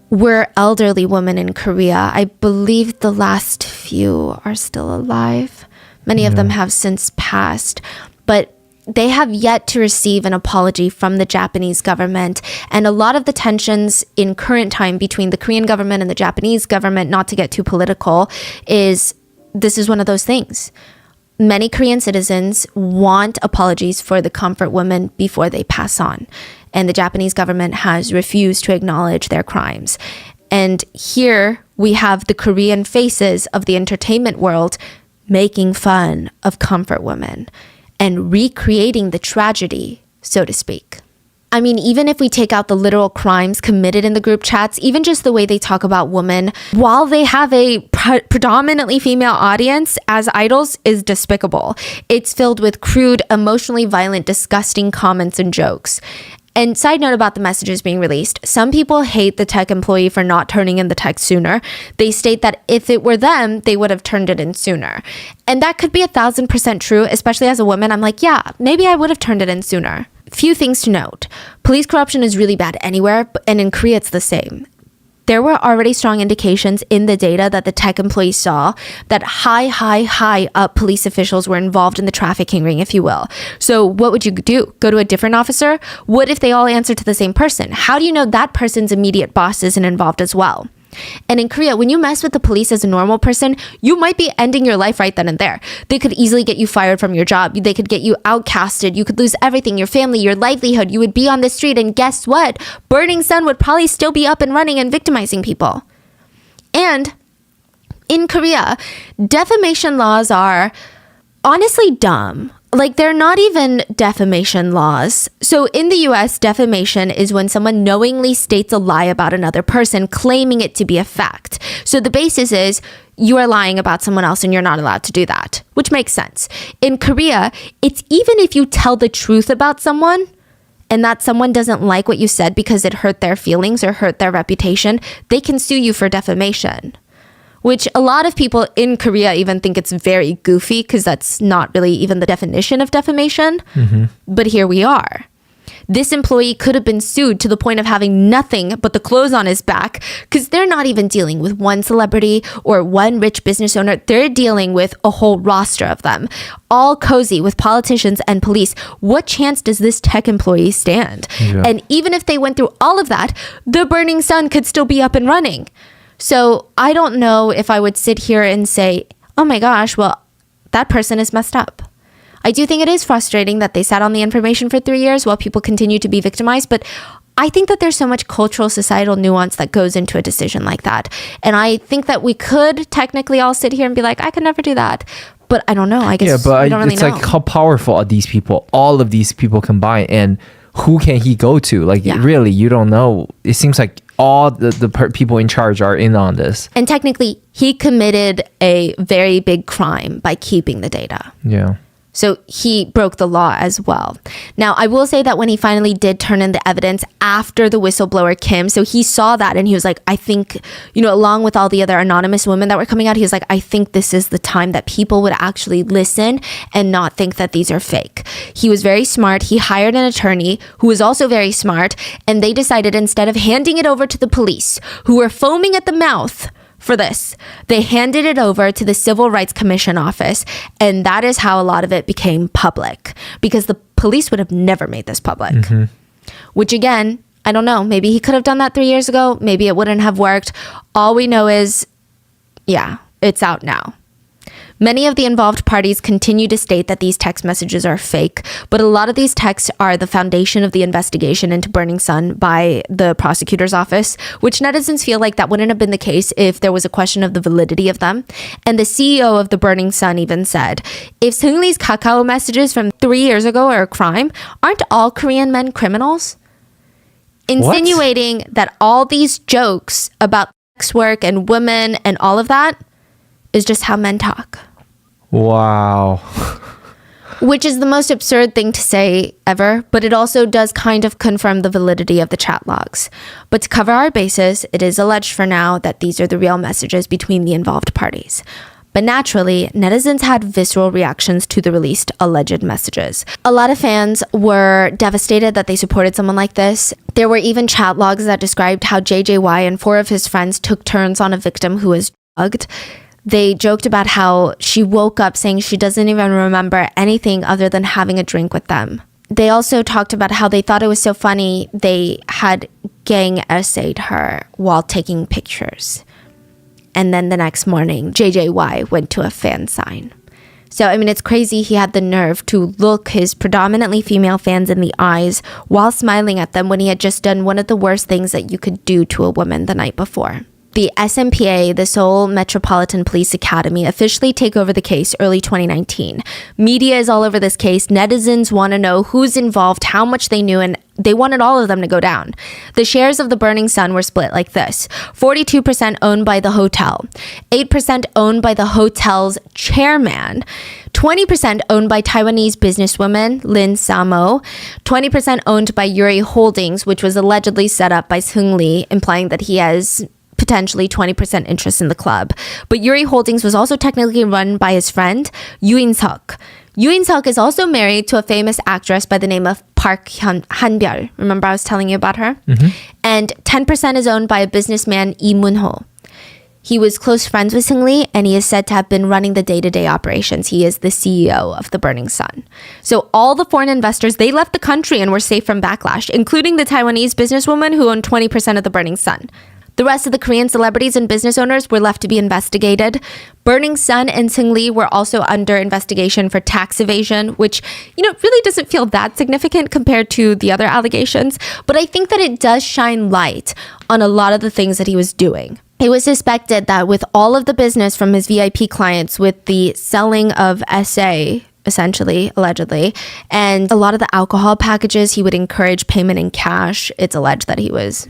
were elderly women in Korea. I believe the last few are still alive. Many of them have since passed. But they have yet to receive an apology from the Japanese government. And a lot of the tensions in current time between the Korean government and the Japanese government, not to get too political, this is one of those things. Many Korean citizens want apologies for the comfort women before they pass on. And the Japanese government has refused to acknowledge their crimes. And here we have the Korean faces of the entertainment world making fun of comfort women and recreating the tragedy, so to speak. I mean, even if we take out the literal crimes committed in the group chats, even just the way they talk about women, while they have a predominantly female audience as idols, is despicable. It's filled with crude, emotionally violent, disgusting comments and jokes. And side note about the messages being released, some people hate the tech employee for not turning in the text sooner. They state that if it were them, they would have turned it in sooner. And that could be 1,000% true, especially as a woman. I'm like, yeah, maybe I would have turned it in sooner. Few things to note. Police corruption is really bad anywhere, and in Korea it's the same. There were already strong indications in the data that the tech employees saw that high up police officials were involved in the trafficking ring, if you will. So what would you do? Go to a different officer? What if they all answer to the same person? How do you know that person's immediate boss isn't involved as well? And in Korea, when you mess with the police as a normal person, you might be ending your life right then and there. They could easily get you fired from your job. They could get you outcasted. You could lose everything, your family, your livelihood. You would be on the street, and guess what? Burning Sun would probably still be up and running and victimizing people. And in Korea, defamation laws are honestly dumb. Like, they're not even defamation laws. So in the US, defamation is when someone knowingly states a lie about another person, claiming it to be a fact. So the basis is you are lying about someone else and you're not allowed to do that, which makes sense. In Korea, it's even if you tell the truth about someone and that someone doesn't like what you said because it hurt their feelings or hurt their reputation, they can sue you for defamation. Which a lot of people in Korea even think it's very goofy because that's not really even the definition of defamation. But here we are. This employee could have been sued to the point of having nothing but the clothes on his back because they're not even dealing with one celebrity or one rich business owner. They're dealing with a whole roster of them, all cozy with politicians and police. What chance does this tech employee stand? Yeah. And even if they went through all of that, the Burning Sun could still be up and running. So I don't know if I would sit here and say, oh my gosh, well, that person is messed up. I do think it is frustrating that they sat on the information for 3 years while people continue to be victimized. But I think that there's so much cultural, societal nuance that goes into a decision like that. And I think that we could technically all sit here and be like, I could never do that. But I don't know. I guess we don't really know. It's like, how powerful are these people? All of these people combined. And who can he go to? Like, really, you don't know. It seems like all the people in charge are in on this. And technically, he committed a very big crime by keeping the data. Yeah. So he broke the law as well. Now, I will say that when he finally did turn in the evidence after the whistleblower Kim, so he saw that and he was like, I think, along with all the other anonymous women that were coming out, he was like, I think this is the time that people would actually listen and not think that these are fake. He was very smart. He hired an attorney who was also very smart. And they decided, instead of handing it over to the police, who were foaming at the mouth for this, they handed it over to the Civil Rights Commission office. And that is how a lot of it became public, because the police would have never made this public. Which, again, I don't know. Maybe he could have done that 3 years ago. Maybe it wouldn't have worked. All we know is, yeah, it's out now. Many of the involved parties continue to state that these text messages are fake, but a lot of these texts are the foundation of the investigation into Burning Sun by the prosecutor's office, which netizens feel like that wouldn't have been the case if there was a question of the validity of them. And the CEO of the Burning Sun even said, if Seung-lee's Kakao messages from 3 years ago are a crime, aren't all Korean men criminals? Insinuating that all these jokes about sex work and women and all of that is just how men talk. Wow. Which is the most absurd thing to say ever, but it also does kind of confirm the validity of the chat logs. But to cover our bases, it is alleged for now that these are the real messages between the involved parties. But naturally, netizens had visceral reactions to the released alleged messages. A lot of fans were devastated that they supported someone like this. There were even chat logs that described how JJY and 4 of his friends took turns on a victim who was drugged. They joked about how she woke up saying she doesn't even remember anything other than having a drink with them. They also talked about how they thought it was so funny they had gang essayed her while taking pictures. And then the next morning, JJY went to a fan sign. So, I mean, it's crazy he had the nerve to look his predominantly female fans in the eyes while smiling at them when he had just done one of the worst things that you could do to a woman the night before. The SMPA, the Seoul Metropolitan Police Academy, officially take over the case early 2019. Media is all over this case. Netizens want to know who's involved, how much they knew, and they wanted all of them to go down. The shares of the Burning Sun were split like this. 42% owned by the hotel, 8% owned by the hotel's chairman, 20% owned by Taiwanese businesswoman Lin Samo, 20% owned by Yuri Holdings, which was allegedly set up by Seung-lee, implying that he has potentially 20% interest in the club. But Yuri Holdings was also technically run by his friend, Yoo In-seok. Yoo In-seok is also married to a famous actress by the name of Park Han-byul. Remember I was telling you about her? Mm-hmm. And 10% is owned by a businessman, Lee Moon-ho. He was close friends with Seung-lee, and he is said to have been running the day-to-day operations. He is the CEO of the Burning Sun. So all the foreign investors, they left the country and were safe from backlash, including the Taiwanese businesswoman who owned 20% of the Burning Sun. The rest of the Korean celebrities and business owners were left to be investigated. Burning Sun and Seung-lee were also under investigation for tax evasion, which, really doesn't feel that significant compared to the other allegations. But I think that it does shine light on a lot of the things that he was doing. It was suspected that with all of the business from his VIP clients, with the selling of SA, essentially, allegedly, and a lot of the alcohol packages, he would encourage payment in cash. It's alleged that he was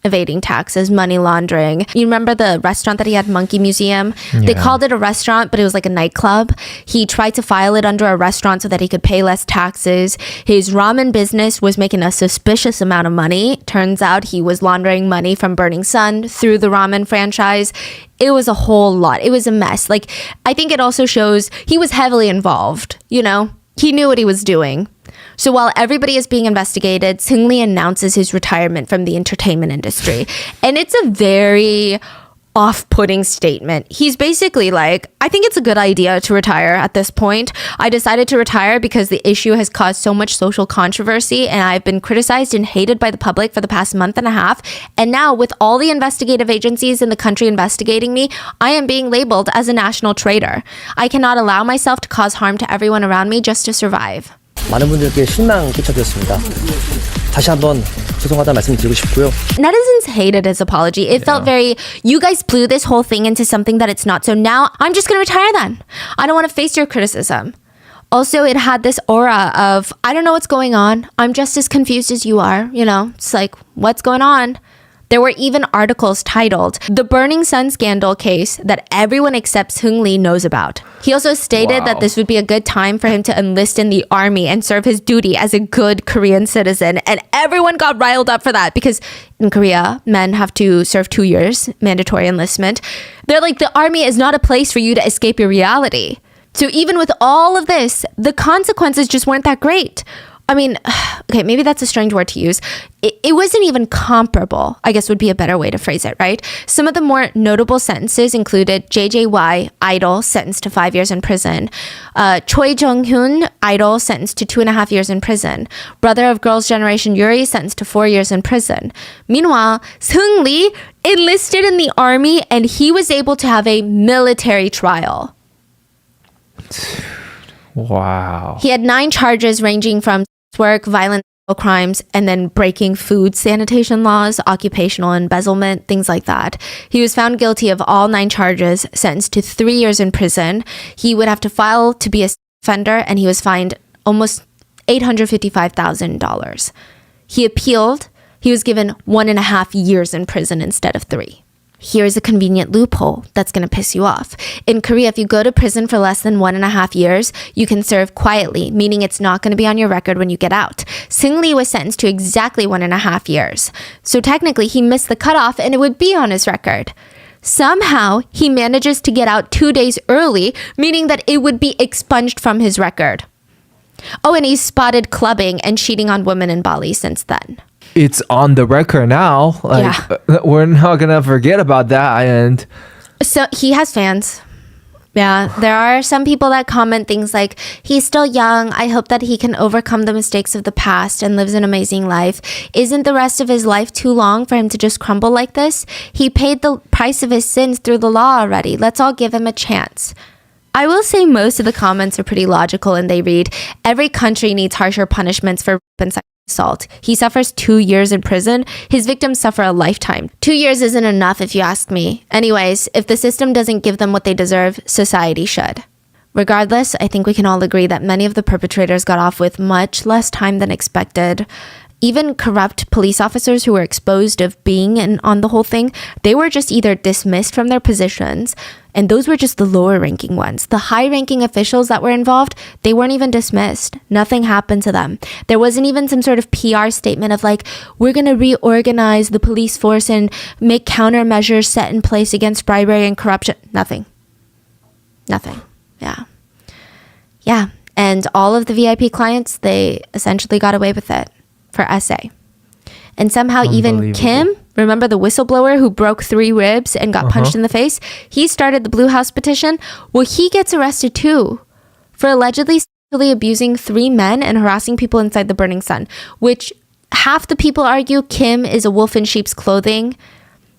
evading taxes, money laundering. You remember the restaurant that he had, Monkey Museum? Yeah. They called it a restaurant, but it was like a nightclub. He tried to file it under a restaurant so that he could pay less taxes. His ramen business was making a suspicious amount of money. Turns out he was laundering money from Burning Sun through the ramen franchise. It was a whole lot. It was a mess. I think it also shows he was heavily involved, He knew what he was doing. So while everybody is being investigated, Seung-lee announces his retirement from the entertainment industry. And it's a very off-putting statement. He's basically like, I think it's a good idea to retire at this point. I decided to retire because the issue has caused so much social controversy and I've been criticized and hated by the public for the past month and a half. And now with all the investigative agencies in the country investigating me, I am being labeled as a national traitor. I cannot allow myself to cause harm to everyone around me just to survive. 많은 분들께 실망 끼쳐드렸습니다. 다시 한번 죄송하다 말씀드리고 싶고요. Netizens hated his apology. It felt very, you guys blew this whole thing into something that it's not. So now I'm just going to retire then. I don't want to face your criticism. Also, it had this aura of, I don't know what's going on. I'm just as confused as you are. It's like, what's going on? There were even articles titled, The Burning Sun Scandal Case That Everyone Except Seung-lee Knows About. He also stated that this would be a good time for him to enlist in the army and serve his duty as a good Korean citizen. And everyone got riled up for that because in Korea, men have to serve 2 years, mandatory enlistment. They're like, the army is not a place for you to escape your reality. So even with all of this, the consequences just weren't that great. I mean, okay, maybe that's a strange word to use. It wasn't even comparable, I guess would be a better way to phrase it, right? Some of the more notable sentences included JJY, idol, sentenced to 5 years in prison. Choi Jong-hyun, idol, sentenced to 2.5 years in prison. Brother of Girls' Generation Yuri, sentenced to 4 years in prison. Meanwhile, Seung-lee enlisted in the army and he was able to have a military trial. Wow. He had 9 charges ranging from work, violent crimes, and then breaking food sanitation laws, occupational embezzlement, things like that. He was found guilty of all 9 charges, sentenced to 3 years in prison. He would have to file to be a offender, and he was fined almost $855,000. He appealed. He was given 1.5 years in prison instead of 3. Here's a convenient loophole that's going to piss you off. In Korea, if you go to prison for less than 1.5 years, you can serve quietly, meaning it's not going to be on your record when you get out. Seung-lee was sentenced to exactly 1.5 years. So technically, he missed the cutoff and it would be on his record. Somehow, he manages to get out 2 days early, meaning that it would be expunged from his record. Oh, and he's spotted clubbing and cheating on women in Bali since then. It's on the record now. We're not gonna forget about that. And so he has fans. Yeah, there are some people that comment things like, he's still young. I hope that he can overcome the mistakes of the past and lives an amazing life. Isn't the rest of his life too long for him to just crumble like this? He paid the price of his sins through the law already. Let's all give him a chance. I will say most of the comments are pretty logical, and they read, every country needs harsher punishments for rape and sexual assault. He suffers 2 years in prison. His victims suffer a lifetime. 2 years isn't enough if you ask me. Anyways, if the system doesn't give them what they deserve, society should. Regardless, I think we can all agree that many of the perpetrators got off with much less time than expected. Even corrupt police officers who were exposed of being in on the whole thing, they were just either dismissed from their positions, and those were just the lower ranking ones. The high ranking officials that were involved, they weren't even dismissed. Nothing happened to them. There wasn't even some sort of PR statement of like, we're going to reorganize the police force and make countermeasures set in place against bribery and corruption. Nothing. Yeah. And all of the VIP clients, they essentially got away with it for SA. And somehow even Kim, remember the whistleblower who broke 3 ribs and got punched in the face? He started the Blue House petition. Well, he gets arrested too for allegedly sexually abusing 3 men and harassing people inside the Burning Sun, which half the people argue Kim is a wolf in sheep's clothing.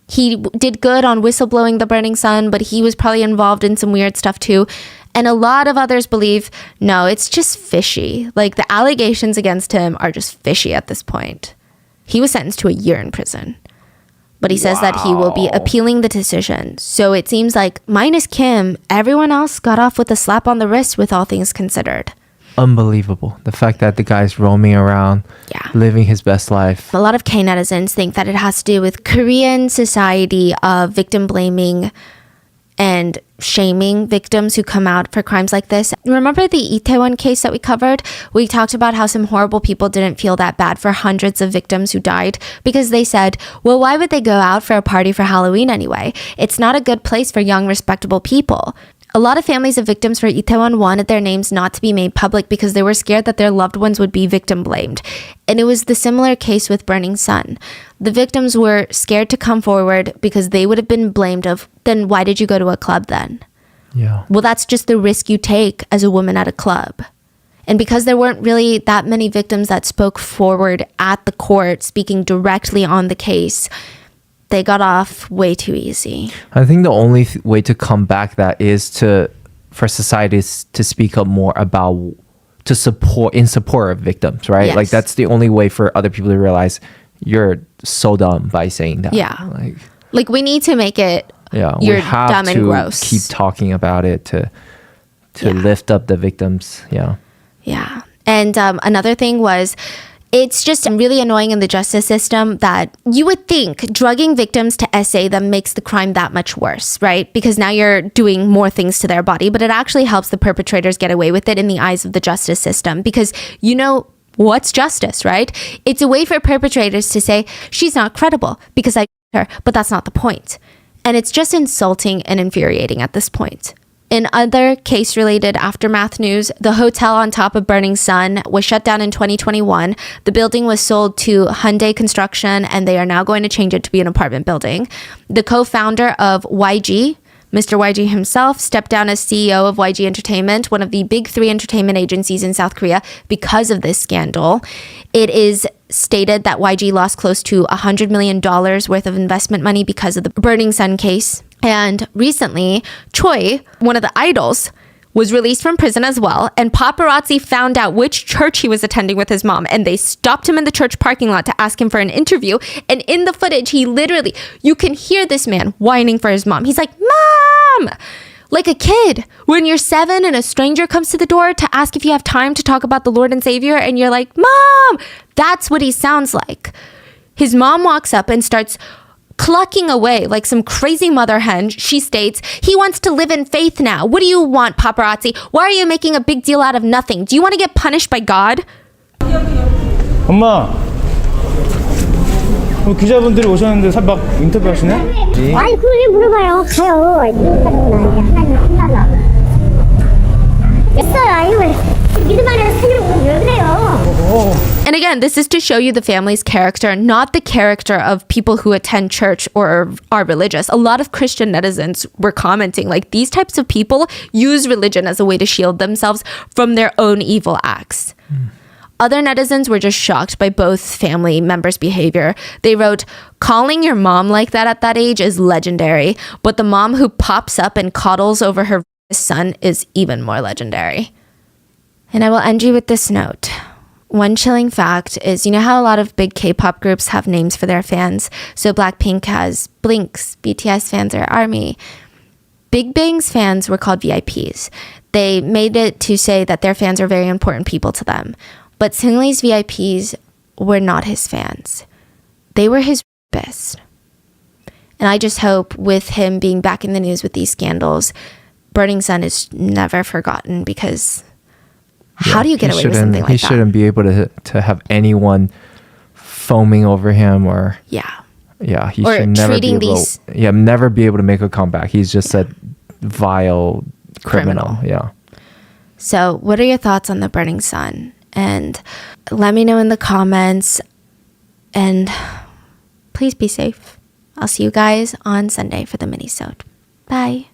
He did good on whistleblowing the Burning Sun, but he was probably involved in some weird stuff too. And a lot of others believe, no, it's just fishy. Like the allegations against him are just fishy at this point. He was sentenced to a year in prison. But he says that he will be appealing the decision. So it seems like, minus Kim, everyone else got off with a slap on the wrist with all things considered. Unbelievable. The fact that the guy's roaming around, living his best life. A lot of K netizens think that it has to do with Korean society of victim blaming and shaming victims who come out for crimes like this. Remember the Itaewon case that we covered? We talked about how some horrible people didn't feel that bad for hundreds of victims who died because they said, well, why would they go out for a party for Halloween anyway? It's not a good place for young, respectable people. A lot of families of victims for Itaewon wanted their names not to be made public because they were scared that their loved ones would be victim blamed. And it was the similar case with Burning Sun. The victims were scared to come forward because they would have been blamed of, then why did you go to a club then? Yeah. Well, that's just the risk you take as a woman at a club. And because there weren't really that many victims that spoke forward at the court, speaking directly on the case, they got off way too easy. I think the only way to combat that is for societies to speak up more about in support of victims, right? Yes. Like that's the only way for other people to realize you're so dumb by saying that. Yeah. Like we need to make it you're dumb and gross. Keep talking about it to lift up the victims. Yeah. Yeah. And another thing was, it's just really annoying in the justice system that you would think drugging victims to SA them makes the crime that much worse, right? Because now you're doing more things to their body, but it actually helps the perpetrators get away with it in the eyes of the justice system because you know what's justice, right? It's a way for perpetrators to say, she's not credible because I her, but that's not the point. And it's just insulting and infuriating at this point. In other case-related aftermath news, the hotel on top of Burning Sun was shut down in 2021. The building was sold to Hyundai Construction, and they are now going to change it to be an apartment building. The co-founder of YG, Mr. YG himself, stepped down as CEO of YG Entertainment, one of the big 3 entertainment agencies in South Korea, because of this scandal. It is stated that YG lost close to $100 million worth of investment money because of the Burning Sun case. And recently, Choi, one of the idols, was released from prison as well, and paparazzi found out which church he was attending with his mom, and they stopped him in the church parking lot to ask him for an interview. And in the footage, he literally, you can hear this man whining for his mom. He's like, Mom! Like a kid. When you're 7 and a stranger comes to the door to ask if you have time to talk about the Lord and Savior, and you're like, Mom! That's what he sounds like. His mom walks up and starts clucking away like some crazy mother hen. She states, he wants to live in faith now. What do you want, paparazzi? Why are you making a big deal out of nothing? Do you want to get punished by God? 엄마, 기자분들이 오셨는데 막 인터뷰 하시네? 아니 그걸 물어봐요. 가요. 하나님 끝나나. 있어요. 아니면 믿음 안에서 살려고 왜 그래요? And again, this is to show you the family's character, not the character of people who attend church or are religious. A lot of Christian netizens were commenting like these types of people use religion as a way to shield themselves from their own evil acts. Other netizens were just shocked by both family members' behavior. They wrote, calling your mom like that at that age is legendary, but the mom who pops up and coddles over her son is even more legendary. And I will end you with this note. One chilling fact is, you know how a lot of big K-pop groups have names for their fans? So Blackpink has Blinks, BTS fans are ARMY. Big Bang's fans were called VIPs. They made it to say that their fans are very important people to them. But Seungri's VIPs were not his fans. They were his best. And I just hope with him being back in the news with these scandals, Burning Sun is never forgotten, because how do you get away with something like that? He shouldn't be able to have anyone foaming over him or... Yeah. Yeah, he or should never be able these... never be able to make a comeback. He's just a vile criminal. Yeah. So what are your thoughts on the Burning Sun? And let me know in the comments. And please be safe. I'll see you guys on Sunday for the mini-sode. Bye.